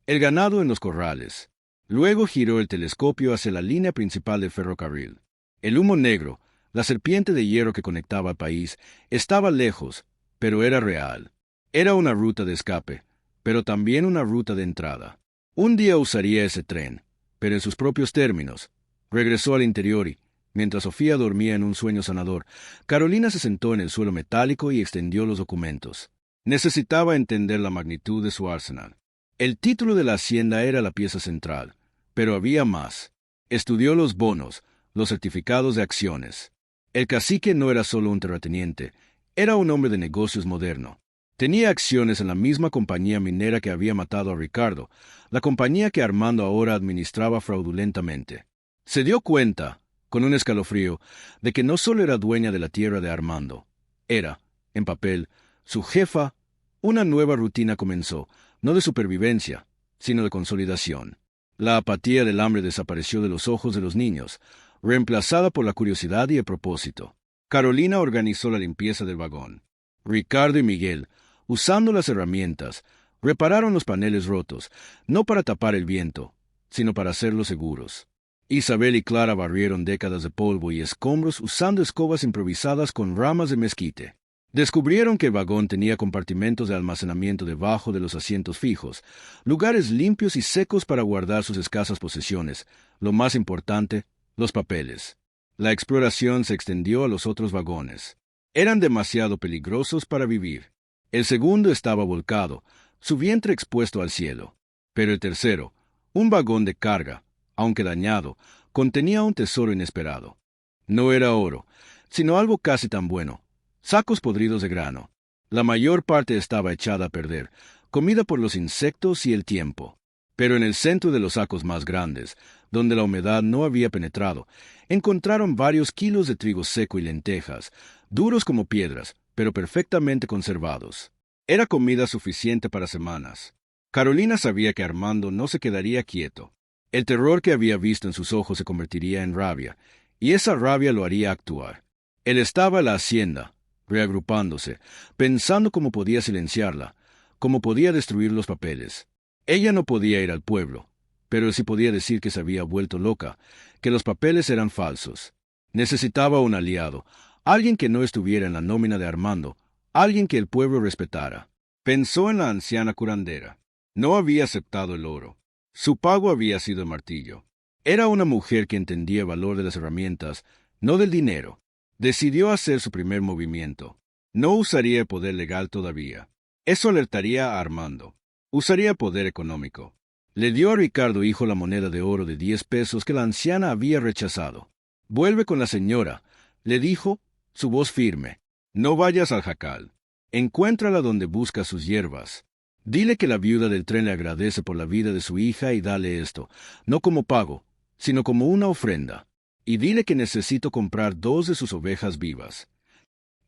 A: el ganado en los corrales. Luego giró el telescopio hacia la línea principal del ferrocarril. El humo negro, la serpiente de hierro que conectaba al país, estaba lejos, pero era real. Era una ruta de escape, pero también una ruta de entrada. Un día usaría ese tren, pero en sus propios términos. Regresó al interior y, mientras Sofía dormía en un sueño sanador, Carolina se sentó en el suelo metálico y extendió los documentos. Necesitaba entender la magnitud de su arsenal. El título de la hacienda era la pieza central, pero había más. Estudió los bonos, los certificados de acciones. El cacique no era solo un terrateniente, era un hombre de negocios moderno. Tenía acciones en la misma compañía minera que había matado a Ricardo, la compañía que Armando ahora administraba fraudulentamente. Se dio cuenta, con un escalofrío, de que no solo era dueña de la tierra de Armando. Era, en papel, su jefa. Una nueva rutina comenzó, no de supervivencia, sino de consolidación. La apatía del hambre desapareció de los ojos de los niños, reemplazada por la curiosidad y el propósito. Carolina organizó la limpieza del vagón. Ricardo y Miguel, usando las herramientas, repararon los paneles rotos, no para tapar el viento, sino para hacerlos seguros. Isabel y Clara barrieron décadas de polvo y escombros usando escobas improvisadas con ramas de mezquite. Descubrieron que el vagón tenía compartimentos de almacenamiento debajo de los asientos fijos, lugares limpios y secos para guardar sus escasas posesiones, lo más importante, los papeles. La exploración se extendió a los otros vagones. Eran demasiado peligrosos para vivir. El segundo estaba volcado, su vientre expuesto al cielo. Pero el tercero, un vagón de carga, aunque dañado, contenía un tesoro inesperado. No era oro, sino algo casi tan bueno. Sacos podridos de grano. La mayor parte estaba echada a perder, comida por los insectos y el tiempo. Pero en el centro de los sacos más grandes, donde la humedad no había penetrado, encontraron varios kilos de trigo seco y lentejas, duros como piedras, pero perfectamente conservados. Era comida suficiente para semanas. Carolina sabía que Armando no se quedaría quieto. El terror que había visto en sus ojos se convertiría en rabia, y esa rabia lo haría actuar. Él estaba en la hacienda, reagrupándose, pensando cómo podía silenciarla, cómo podía destruir los papeles. Ella no podía ir al pueblo, pero él sí podía decir que se había vuelto loca, que los papeles eran falsos. Necesitaba un aliado, alguien que no estuviera en la nómina de Armando, alguien que el pueblo respetara. Pensó en la anciana curandera. No había aceptado el oro. Su pago había sido el martillo. Era una mujer que entendía el valor de las herramientas, no del dinero. Decidió hacer su primer movimiento. No usaría el poder legal todavía. Eso alertaría a Armando. Usaría poder económico. Le dio a Ricardo hijo la moneda de oro de 10 pesos que la anciana había rechazado. Vuelve con la señora, le dijo, su voz firme. No vayas al jacal. Encuéntrala donde busca sus hierbas. Dile que la viuda del tren le agradece por la vida de su hija y dale esto, no como pago, sino como una ofrenda. Y dile que necesito comprar 2 de sus ovejas vivas.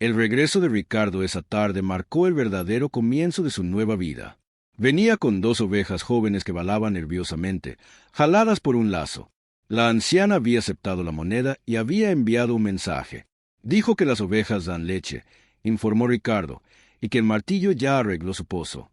A: El regreso de Ricardo esa tarde marcó el verdadero comienzo de su nueva vida. Venía con 2 ovejas jóvenes que balaban nerviosamente, jaladas por un lazo. La anciana había aceptado la moneda y había enviado un mensaje. Dijo que las ovejas dan leche, informó Ricardo, y que el martillo ya arregló su pozo.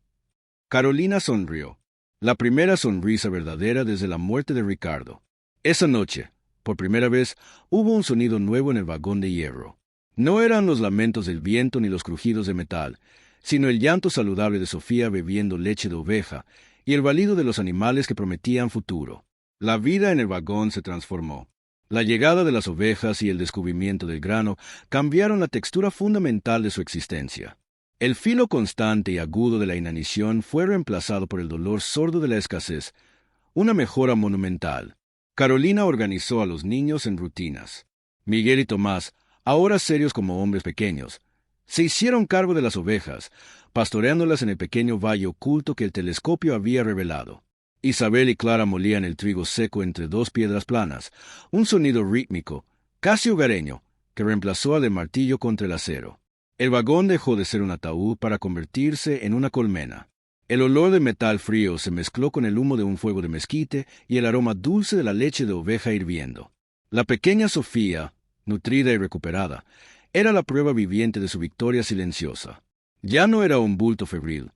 A: Carolina sonrió, la primera sonrisa verdadera desde la muerte de Ricardo. Esa noche, por primera vez, hubo un sonido nuevo en el vagón de hierro. No eran los lamentos del viento ni los crujidos de metal, sino el llanto saludable de Sofía bebiendo leche de oveja y el balido de los animales que prometían futuro. La vida en el vagón se transformó. La llegada de las ovejas y el descubrimiento del grano cambiaron la textura fundamental de su existencia. El filo constante y agudo de la inanición fue reemplazado por el dolor sordo de la escasez, una mejora monumental. Carolina organizó a los niños en rutinas. Miguel y Tomás, ahora serios como hombres pequeños, se hicieron cargo de las ovejas, pastoreándolas en el pequeño valle oculto que el telescopio había revelado. Isabel y Clara molían el trigo seco entre 2 piedras planas, un sonido rítmico, casi hogareño, que reemplazó al del martillo contra el acero. El vagón dejó de ser un ataúd para convertirse en una colmena. El olor de metal frío se mezcló con el humo de un fuego de mezquite y el aroma dulce de la leche de oveja hirviendo. La pequeña Sofía, nutrida y recuperada, era la prueba viviente de su victoria silenciosa. Ya no era un bulto febril,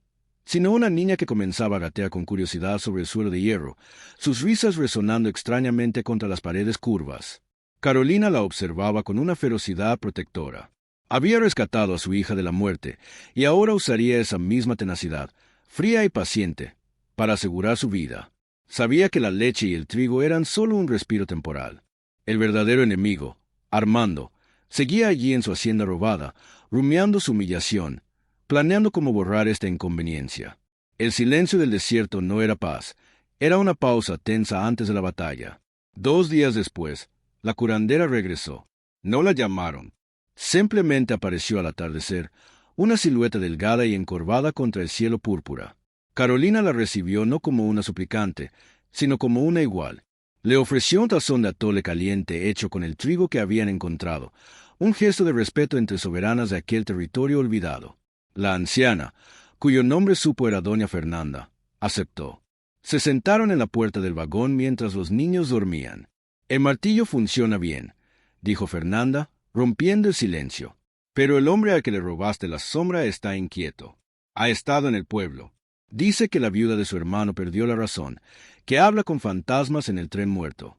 A: sino una niña que comenzaba a gatear con curiosidad sobre el suelo de hierro, sus risas resonando extrañamente contra las paredes curvas. Carolina la observaba con una ferocidad protectora. Había rescatado a su hija de la muerte, y ahora usaría esa misma tenacidad, fría y paciente, para asegurar su vida. Sabía que la leche y el trigo eran solo un respiro temporal. El verdadero enemigo, Armando, seguía allí en su hacienda robada, rumiando su humillación, planeando cómo borrar esta inconveniencia. El silencio del desierto no era paz, era una pausa tensa antes de la batalla. 2 días después, la curandera regresó. No la llamaron. Simplemente apareció al atardecer, una silueta delgada y encorvada contra el cielo púrpura. Carolina la recibió no como una suplicante, sino como una igual. Le ofreció un tazón de atole caliente hecho con el trigo que habían encontrado, un gesto de respeto entre soberanas de aquel territorio olvidado. La anciana, cuyo nombre supo era doña Fernanda, aceptó. Se sentaron en la puerta del vagón mientras los niños dormían. «El martillo funciona bien», dijo Fernanda, rompiendo el silencio. «Pero el hombre al que le robaste la sombra está inquieto. Ha estado en el pueblo. Dice que la viuda de su hermano perdió la razón, que habla con fantasmas en el tren muerto».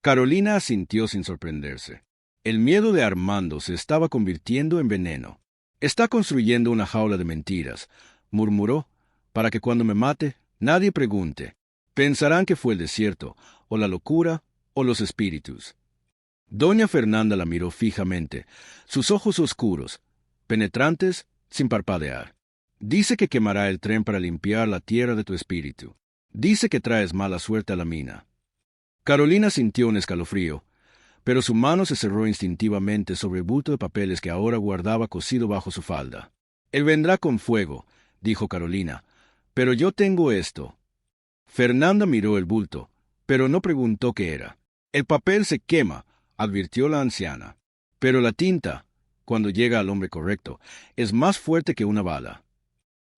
A: Carolina asintió sin sorprenderse. El miedo de Armando se estaba convirtiendo en veneno. «Está construyendo una jaula de mentiras», murmuró, «para que cuando me mate, nadie pregunte. Pensarán que fue el desierto, o la locura, o los espíritus». Doña Fernanda la miró fijamente, sus ojos oscuros, penetrantes, sin parpadear. «Dice que quemará el tren para limpiar la tierra de tu espíritu. Dice que traes mala suerte a la mina». Carolina sintió un escalofrío, pero su mano se cerró instintivamente sobre el bulto de papeles que ahora guardaba cosido bajo su falda. «Él vendrá con fuego», dijo Carolina, «pero yo tengo esto». Fernanda miró el bulto, pero no preguntó qué era. «El papel se quema», advirtió la anciana, «pero la tinta, cuando llega al hombre correcto, es más fuerte que una bala».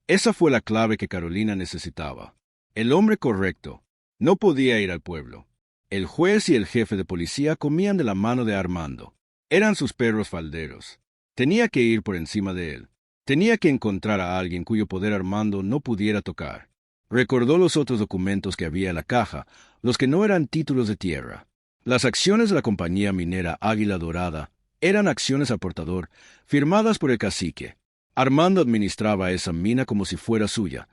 A: Esa fue la clave que Carolina necesitaba. El hombre correcto no podía ir al pueblo. El juez y el jefe de policía comían de la mano de Armando. Eran sus perros falderos. Tenía que ir por encima de él. Tenía que encontrar a alguien cuyo poder Armando no pudiera tocar. Recordó los otros documentos que había en la caja, los que no eran títulos de tierra. Las acciones de la compañía minera Águila Dorada eran acciones al portador, firmadas por el cacique. Armando administraba esa mina como si fuera suya,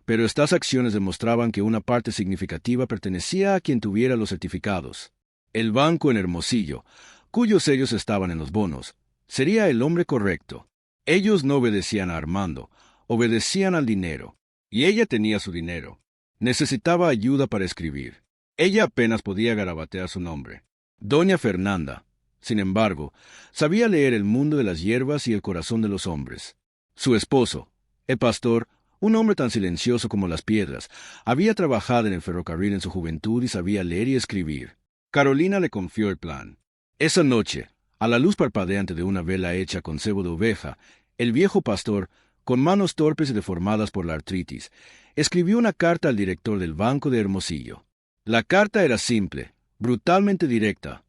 A: pero estas acciones demostraban que una parte significativa pertenecía a quien tuviera los certificados. El banco en Hermosillo, cuyos sellos estaban en los bonos, sería el hombre correcto. Ellos no obedecían a Armando, obedecían al dinero. Y ella tenía su dinero. Necesitaba ayuda para escribir. Ella apenas podía garabatear su nombre. Doña Fernanda, sin embargo, sabía leer el mundo de las hierbas y el corazón de los hombres. Su esposo, el pastor, un hombre tan silencioso como las piedras, había trabajado en el ferrocarril en su juventud y sabía leer y escribir. Carolina le confió el plan. Esa noche, a la luz parpadeante de una vela hecha con sebo de oveja, el viejo pastor, con manos torpes y deformadas por la artritis, escribió una carta al director del Banco de Hermosillo. La carta era simple, brutalmente directa.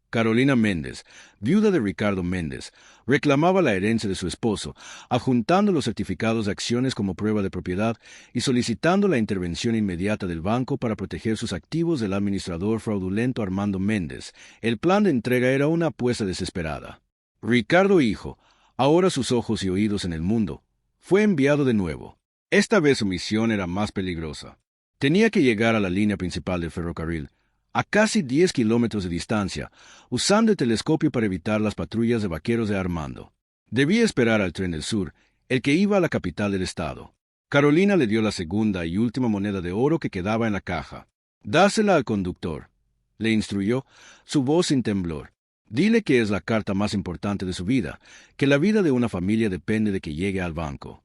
A: Carolina Méndez, viuda de Ricardo Méndez, reclamaba la herencia de su esposo, adjuntando los certificados de acciones como prueba de propiedad y solicitando la intervención inmediata del banco para proteger sus activos del administrador fraudulento Armando Méndez. El plan de entrega era una apuesta desesperada. Ricardo hijo, ahora sus ojos y oídos en el mundo, fue enviado de nuevo. Esta vez su misión era más peligrosa. Tenía que llegar a la línea principal del ferrocarril, a casi 10 kilómetros de distancia, usando el telescopio para evitar las patrullas de vaqueros de Armando. Debía esperar al tren del sur, el que iba a la capital del estado. Carolina le dio la segunda y última moneda de oro que quedaba en la caja. Dásela al conductor, le instruyó, su voz sin temblor. Dile que es la carta más importante de su vida, que la vida de una familia depende de que llegue al banco.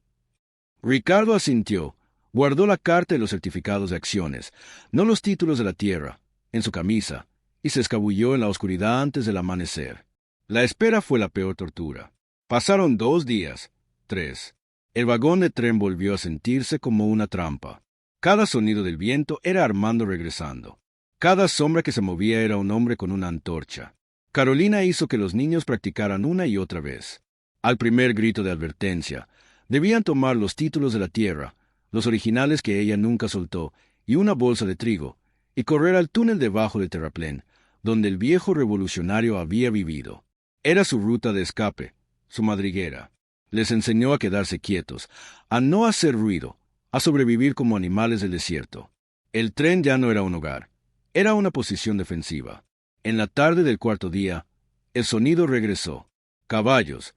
A: Ricardo asintió, guardó la carta y los certificados de acciones, no los títulos de la tierra, en su camisa, y se escabulló en la oscuridad antes del amanecer. La espera fue la peor tortura. Pasaron 2 días, 3. El vagón de tren volvió a sentirse como una trampa. Cada sonido del viento era Armando regresando. Cada sombra que se movía era un hombre con una antorcha. Carolina hizo que los niños practicaran una y otra vez. Al primer grito de advertencia, debían tomar los títulos de la tierra, los originales que ella nunca soltó, y una bolsa de trigo, y correr al túnel debajo del terraplén, donde el viejo revolucionario había vivido. Era su ruta de escape, su madriguera. Les enseñó a quedarse quietos, a no hacer ruido, a sobrevivir como animales del desierto. El tren ya no era un hogar, era una posición defensiva. En la tarde del cuarto día, el sonido regresó. Caballos,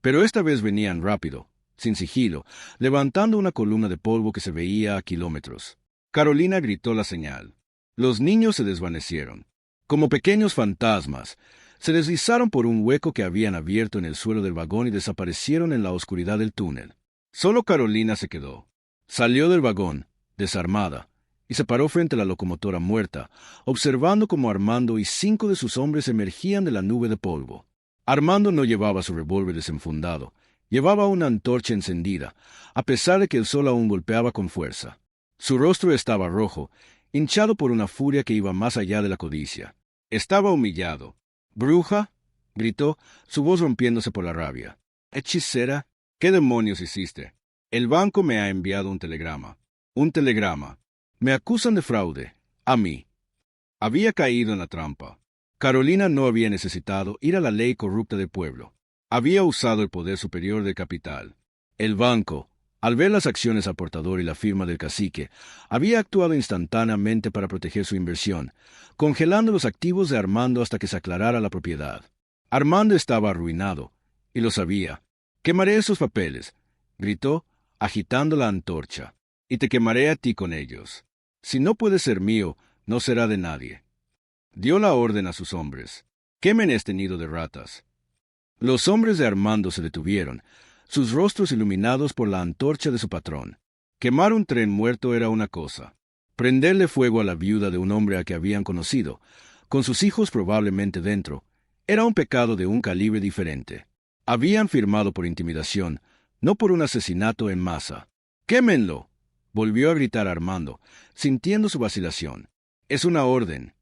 A: pero esta vez venían rápido, sin sigilo, levantando una columna de polvo que se veía a kilómetros. Carolina gritó la señal. Los niños se desvanecieron. Como pequeños fantasmas, se deslizaron por un hueco que habían abierto en el suelo del vagón y desaparecieron en la oscuridad del túnel. Solo Carolina se quedó. Salió del vagón, desarmada, y se paró frente a la locomotora muerta, observando cómo Armando y 5 de sus hombres emergían de la nube de polvo. Armando no llevaba su revólver desenfundado, llevaba una antorcha encendida, a pesar de que el sol aún golpeaba con fuerza. Su rostro estaba rojo, hinchado por una furia que iba más allá de la codicia. Estaba humillado. «¡Bruja!», gritó, su voz rompiéndose por la rabia. «¡Hechicera! ¿Qué demonios hiciste? El banco me ha enviado un telegrama. Un telegrama. Me acusan de fraude. A mí». Había caído en la trampa. Carolina no había necesitado ir a la ley corrupta del pueblo. Había usado el poder superior del capital. El banco, al ver las acciones al portador y la firma del cacique, había actuado instantáneamente para proteger su inversión, congelando los activos de Armando hasta que se aclarara la propiedad. Armando estaba arruinado, y lo sabía. «Quemaré esos papeles», gritó, agitando la antorcha, «y te quemaré a ti con ellos. Si no puede ser mío, no será de nadie». Dio la orden a sus hombres: «Quemen este nido de ratas». Los hombres de Armando se detuvieron, sus rostros iluminados por la antorcha de su patrón. Quemar un tren muerto era una cosa. Prenderle fuego a la viuda de un hombre a que habían conocido, con sus hijos probablemente dentro, era un pecado de un calibre diferente. Habían firmado por intimidación, no por un asesinato en masa. «¡Quémenlo!», volvió a gritar Armando, sintiendo su vacilación. «Es una orden».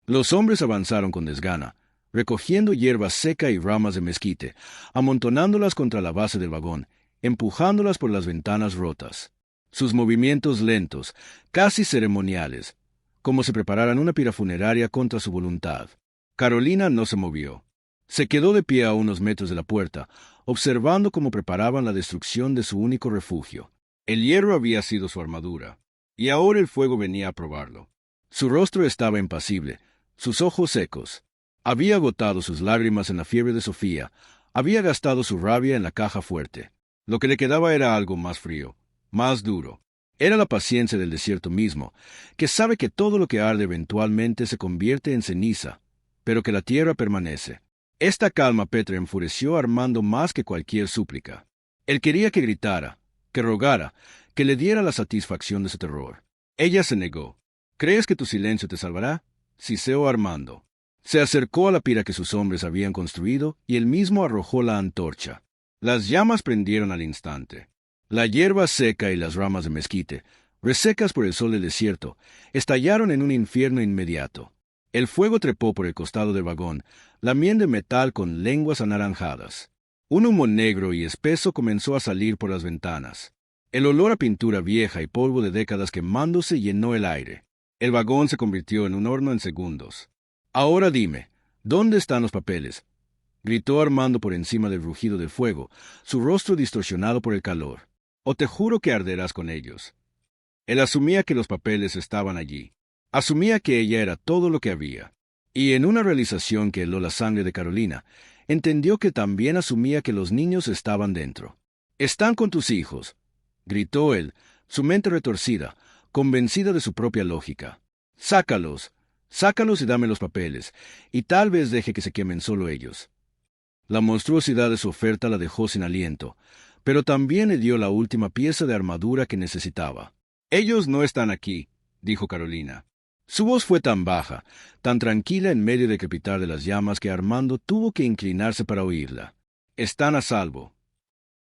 A: Los hombres avanzaron con desgana, recogiendo hierba seca y ramas de mezquite, amontonándolas contra la base del vagón, empujándolas por las ventanas rotas. Sus movimientos lentos, casi ceremoniales, como si prepararan una pira funeraria contra su voluntad. Carolina no se movió. Se quedó de pie a unos metros de la puerta, observando cómo preparaban la destrucción de su único refugio. El hierro había sido su armadura, y ahora el fuego venía a probarlo. Su rostro estaba impasible, sus ojos secos. Había agotado sus lágrimas en la fiebre de Sofía, Había gastado su rabia en la caja fuerte. Lo que le quedaba era algo más frío, más duro. Era la paciencia del desierto mismo, que sabe que todo lo que arde eventualmente se convierte en ceniza, pero que la tierra permanece. Esta calma Petra enfureció a Armando más que cualquier súplica. Él quería que gritara, que rogara, que le diera la satisfacción de su terror. Ella se negó. ¿Crees que tu silencio te salvará? Siseó Armando. Se acercó a la pira que sus hombres habían construido y él mismo arrojó la antorcha. Las llamas prendieron al instante. La hierba seca y las ramas de mezquite, resecas por el sol del desierto, estallaron en un infierno inmediato. El fuego trepó por el costado del vagón, lamiendo el metal con lenguas anaranjadas. Un humo negro y espeso comenzó a salir por las ventanas. El olor a pintura vieja y polvo de décadas quemándose llenó el aire. El vagón se convirtió en un horno en segundos. Ahora dime, ¿dónde están los papeles?, gritó Armando por encima del rugido del fuego, su rostro distorsionado por el calor. «O te juro que arderás con ellos». Él asumía que los papeles estaban allí. Asumía que ella era todo lo que había. Y en una realización que heló la sangre de Carolina, entendió que también asumía que los niños estaban dentro. «Están con tus hijos», gritó él, su mente retorcida, convencida de su propia lógica. «Sácalos, sácalos y dame los papeles, y tal vez deje que se quemen solo ellos». La monstruosidad de su oferta la dejó sin aliento, pero también le dio la última pieza de armadura que necesitaba. «Ellos no están aquí», dijo Carolina. Su voz fue tan baja, tan tranquila en medio del crepitar de las llamas que Armando tuvo que inclinarse para oírla. «Están a salvo».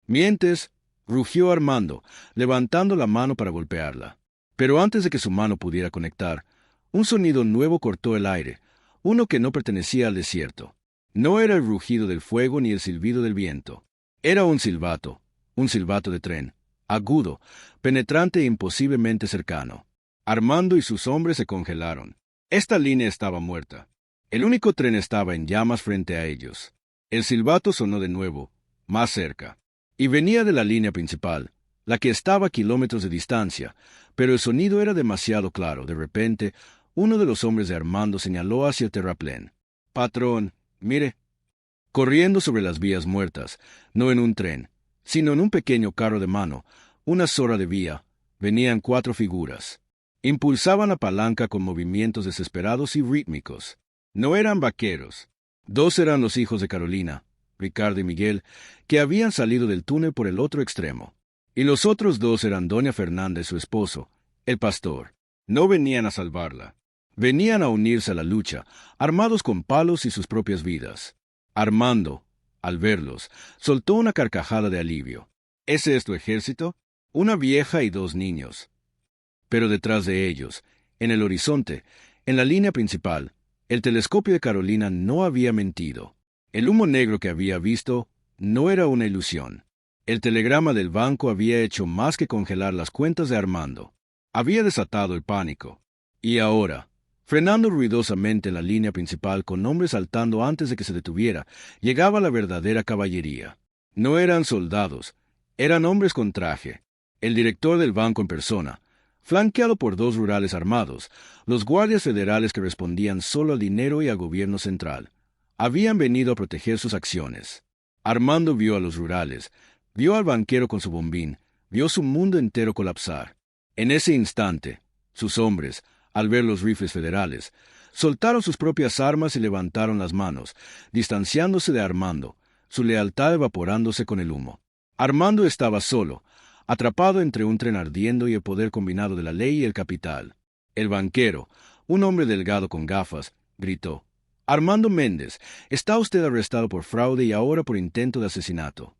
A: «Mientes», rugió Armando, levantando la mano para golpearla. Pero antes de que su mano pudiera conectar, un sonido nuevo cortó el aire, uno que no pertenecía al desierto. No era el rugido del fuego ni el silbido del viento. Era un silbato de tren, agudo, penetrante e imposiblemente cercano. Armando y sus hombres se congelaron. Esta línea estaba muerta. El único tren estaba en llamas frente a ellos. El silbato sonó de nuevo, más cerca. Y venía de la línea principal, la que estaba a kilómetros de distancia, pero el sonido era demasiado claro. De repente, uno de los hombres de Armando señaló hacia el terraplén. «Patrón, mire». Corriendo sobre las vías muertas, no en un tren, sino en un pequeño carro de mano, una sola de vía, venían 4 figuras. Impulsaban la palanca con movimientos desesperados y rítmicos. No eran vaqueros. 2 eran los hijos de Carolina, Ricardo y Miguel, que habían salido del túnel por el otro extremo. Y los otros 2 eran doña Fernanda y su esposo, el pastor. No venían a salvarla. Venían a unirse a la lucha, armados con palos y sus propias vidas. Armando, al verlos, soltó una carcajada de alivio. ¿Ese es tu ejército? Una vieja y 2 niños. Pero detrás de ellos, en el horizonte, en la línea principal, el telescopio de Carolina no había mentido. El humo negro que había visto no era una ilusión. El telegrama del banco había hecho más que congelar las cuentas de Armando. Había desatado el pánico. Y ahora, frenando ruidosamente la línea principal con hombres saltando antes de que se detuviera, llegaba la verdadera caballería. No eran soldados, eran hombres con traje. El director del banco en persona, flanqueado por 2 rurales armados, los guardias federales que respondían solo al dinero y al gobierno central. Habían venido a proteger sus acciones. Armando vio a los rurales, vio al banquero con su bombín, vio su mundo entero colapsar. En ese instante, sus hombres, al ver los rifles federales, soltaron sus propias armas y levantaron las manos, distanciándose de Armando, su lealtad evaporándose con el humo. Armando estaba solo, atrapado entre un tren ardiendo y el poder combinado de la ley y el capital. El banquero, un hombre delgado con gafas, gritó: «Armando Méndez, está usted arrestado por fraude y ahora por intento de asesinato».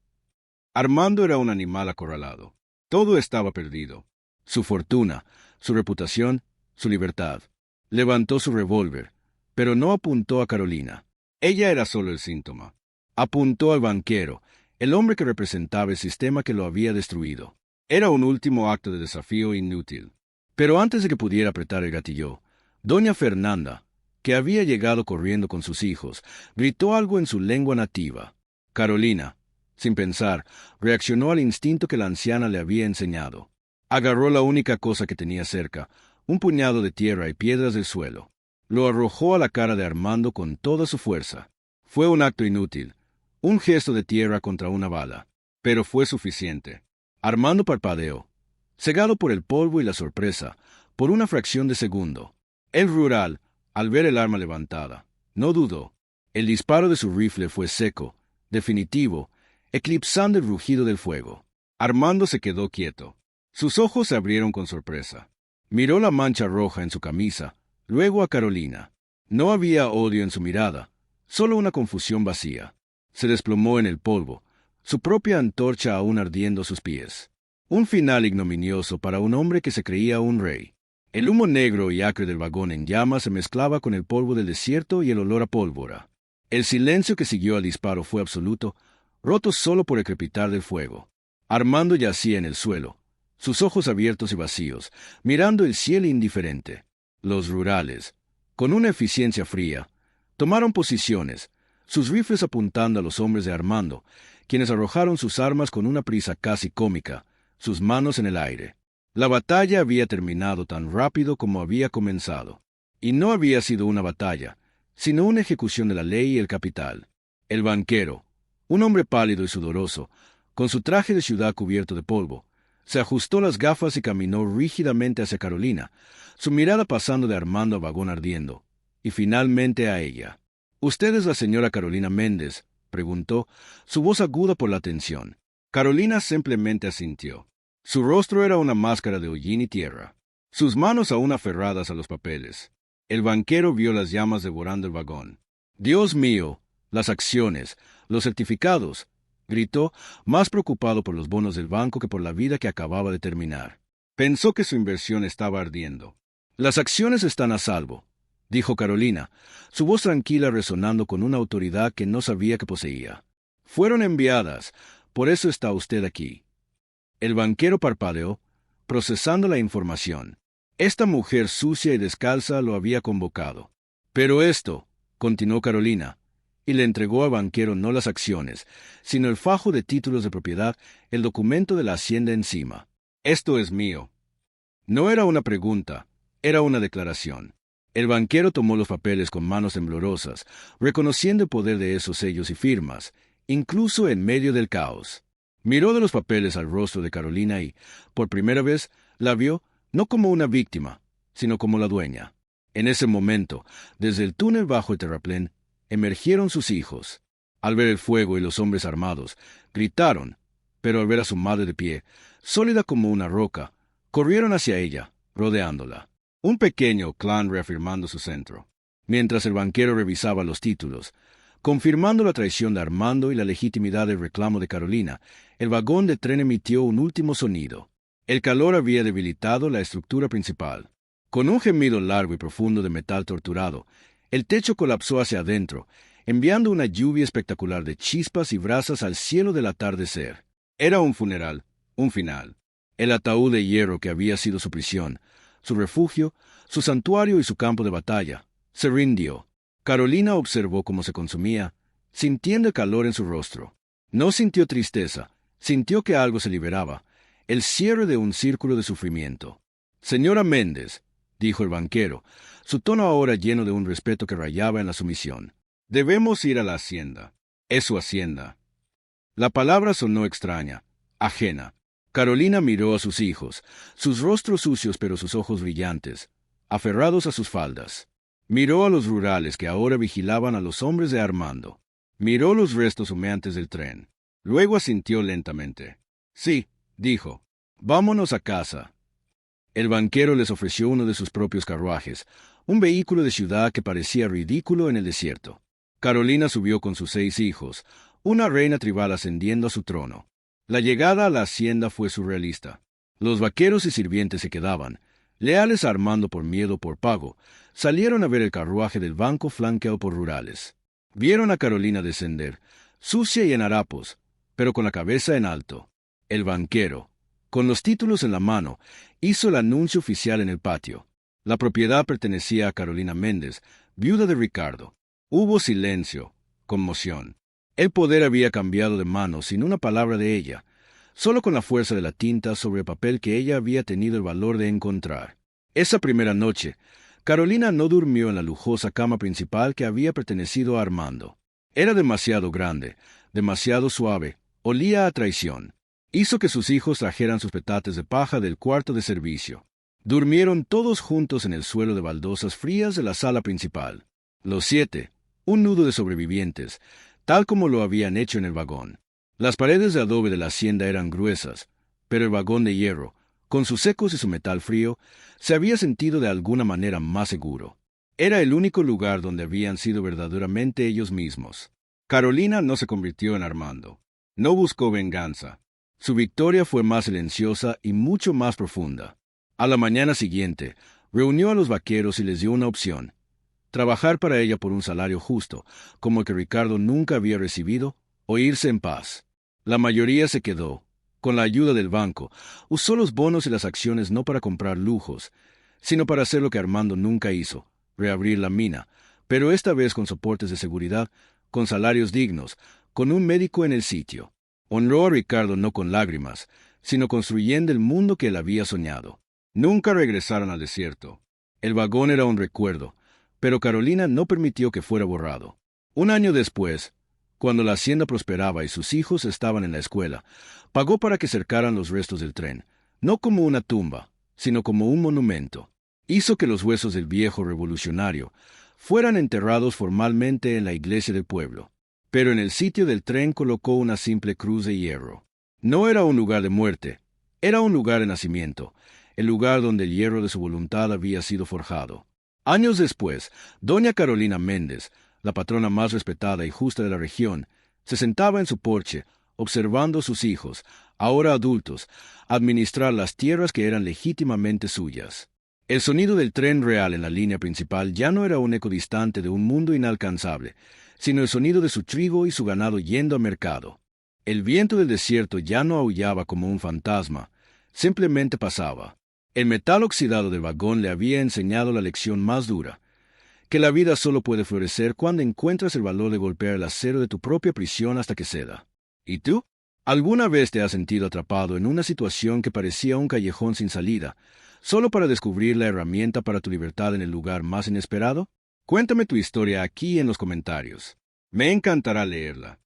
A: Armando era un animal acorralado. Todo estaba perdido. Su fortuna, su reputación, su libertad. Levantó su revólver, pero no apuntó a Carolina. Ella era solo el síntoma. Apuntó al banquero, el hombre que representaba el sistema que lo había destruido. Era un último acto de desafío inútil. Pero antes de que pudiera apretar el gatillo, doña Fernanda, que había llegado corriendo con sus hijos, gritó algo en su lengua nativa. Carolina, sin pensar, reaccionó al instinto que la anciana le había enseñado. Agarró la única cosa que tenía cerca, un puñado de tierra y piedras del suelo. Lo arrojó a la cara de Armando con toda su fuerza. Fue un acto inútil, Un gesto de tierra contra una bala. Pero fue suficiente. Armando parpadeó, cegado por el polvo y la sorpresa, por una fracción de segundo. El rural, al ver el arma levantada, no dudó. El disparo de su rifle fue seco, definitivo, eclipsando el rugido del fuego. Armando se quedó quieto. Sus ojos se abrieron con sorpresa. Miró la mancha roja en su camisa, luego a Carolina. No había odio en su mirada, solo una confusión vacía. Se desplomó en el polvo, su propia antorcha aún ardiendo a sus pies. Un final ignominioso para un hombre que se creía un rey. El humo negro y acre del vagón en llamas se mezclaba con el polvo del desierto y el olor a pólvora. El silencio que siguió al disparo fue absoluto, roto solo por el crepitar del fuego. Armando yacía en el suelo, sus ojos abiertos y vacíos, mirando el cielo indiferente. Los rurales, con una eficiencia fría, tomaron posiciones, sus rifles apuntando a los hombres de Armando, quienes arrojaron sus armas con una prisa casi cómica, sus manos en el aire. La batalla había terminado tan rápido como había comenzado. Y no había sido una batalla, sino una ejecución de la ley y el capital. El banquero, un hombre pálido y sudoroso, con su traje de ciudad cubierto de polvo, se ajustó las gafas y caminó rígidamente hacia Carolina, su mirada pasando de Armando a vagón ardiendo, y finalmente a ella. «¿Usted es la señora Carolina Méndez?», preguntó, su voz aguda por la tensión. Carolina simplemente asintió. Su rostro era una máscara de hollín y tierra, sus manos aún aferradas a los papeles. El banquero vio las llamas devorando el vagón. «Dios mío, las acciones, los certificados», gritó, más preocupado por los bonos del banco que por la vida que acababa de terminar. Pensó que su inversión estaba ardiendo. «Las acciones están a salvo», dijo Carolina, su voz tranquila resonando con una autoridad que no sabía que poseía. «Fueron enviadas, por eso está usted aquí». El banquero parpadeó, procesando la información. Esta mujer sucia y descalza lo había convocado. «Pero esto», continuó Carolina, y le entregó al banquero no las acciones, sino el fajo de títulos de propiedad, el documento de la hacienda encima. «Esto es mío». No era una pregunta, era una declaración. El banquero tomó los papeles con manos temblorosas, reconociendo el poder de esos sellos y firmas, incluso en medio del caos. Miró de los papeles al rostro de Carolina y, por primera vez, la vio no como una víctima, sino como la dueña. En ese momento, desde el túnel bajo el terraplén, emergieron sus hijos. Al ver el fuego y los hombres armados, gritaron, pero al ver a su madre de pie, sólida como una roca, corrieron hacia ella, rodeándola. Un pequeño clan reafirmando su centro. Mientras el banquero revisaba los títulos, confirmando la traición de Armando y la legitimidad del reclamo de Carolina, el vagón de tren emitió un último sonido. El calor había debilitado la estructura principal. Con un gemido largo y profundo de metal torturado, el techo colapsó hacia adentro, enviando una lluvia espectacular de chispas y brasas al cielo del atardecer. Era un funeral, un final. El ataúd de hierro que había sido su prisión, su refugio, su santuario y su campo de batalla, se rindió. Carolina observó cómo se consumía, sintiendo el calor en su rostro. No sintió tristeza, sintió que algo se liberaba, el cierre de un círculo de sufrimiento. «Señora Méndez», dijo el banquero, su tono ahora lleno de un respeto que rayaba en la sumisión, «debemos ir a la hacienda. Es su hacienda». La palabra sonó extraña, ajena. Carolina miró a sus hijos, sus rostros sucios pero sus ojos brillantes, aferrados a sus faldas. Miró a los rurales que ahora vigilaban a los hombres de Armando. Miró los restos humeantes del tren. Luego asintió lentamente. «Sí», dijo, «vámonos a casa». El banquero les ofreció uno de sus propios carruajes, un vehículo de ciudad que parecía ridículo en el desierto. Carolina subió con sus 6 hijos, una reina tribal ascendiendo a su trono. La llegada a la hacienda fue surrealista. Los vaqueros y sirvientes se quedaban, leales a Armando por miedo o por pago, salieron a ver el carruaje del banco flanqueado por rurales. Vieron a Carolina descender, sucia y en harapos, pero con la cabeza en alto. El banquero, con los títulos en la mano, hizo el anuncio oficial en el patio. La propiedad pertenecía a Carolina Méndez, viuda de Ricardo. Hubo silencio, conmoción. El poder había cambiado de manos sin una palabra de ella, solo con la fuerza de la tinta sobre el papel que ella había tenido el valor de encontrar. Esa primera noche, Carolina no durmió en la lujosa cama principal que había pertenecido a Armando. Era demasiado grande, demasiado suave, olía a traición. Hizo que sus hijos trajeran sus petates de paja del cuarto de servicio. Durmieron todos juntos en el suelo de baldosas frías de la sala principal. Los 7, un nudo de sobrevivientes, tal como lo habían hecho en el vagón. Las paredes de adobe de la hacienda eran gruesas, pero el vagón de hierro, con sus ecos y su metal frío, se había sentido de alguna manera más seguro. Era el único lugar donde habían sido verdaderamente ellos mismos. Carolina no se convirtió en Armando. No buscó venganza. Su victoria fue más silenciosa y mucho más profunda. A la mañana siguiente, reunió a los vaqueros y les dio una opción: trabajar para ella por un salario justo, como el que Ricardo nunca había recibido, o irse en paz. La mayoría se quedó. Con la ayuda del banco, usó los bonos y las acciones no para comprar lujos, sino para hacer lo que Armando nunca hizo: reabrir la mina, pero esta vez con soportes de seguridad, con salarios dignos, con un médico en el sitio. Honró a Ricardo no con lágrimas, sino construyendo el mundo que él había soñado. Nunca regresaron al desierto. El vagón era un recuerdo, pero Carolina no permitió que fuera borrado. Un año después, cuando la hacienda prosperaba y sus hijos estaban en la escuela, pagó para que cercaran los restos del tren, no como una tumba, sino como un monumento. Hizo que los huesos del viejo revolucionario fueran enterrados formalmente en la iglesia del pueblo, pero en el sitio del tren colocó una simple cruz de hierro. No era un lugar de muerte, era un lugar de nacimiento, el lugar donde el hierro de su voluntad había sido forjado. Años después, doña Carolina Méndez, la patrona más respetada y justa de la región, se sentaba en su porche, observando a sus hijos, ahora adultos, administrar las tierras que eran legítimamente suyas. El sonido del tren real en la línea principal ya no era un eco distante de un mundo inalcanzable, sino el sonido de su trigo y su ganado yendo a mercado. El viento del desierto ya no aullaba como un fantasma, simplemente pasaba. El metal oxidado del vagón le había enseñado la lección más dura: que la vida solo puede florecer cuando encuentras el valor de golpear el acero de tu propia prisión hasta que ceda. ¿Y tú? ¿Alguna vez te has sentido atrapado en una situación que parecía un callejón sin salida, solo para descubrir la herramienta para tu libertad en el lugar más inesperado? Cuéntame tu historia aquí en los comentarios. Me encantará leerla.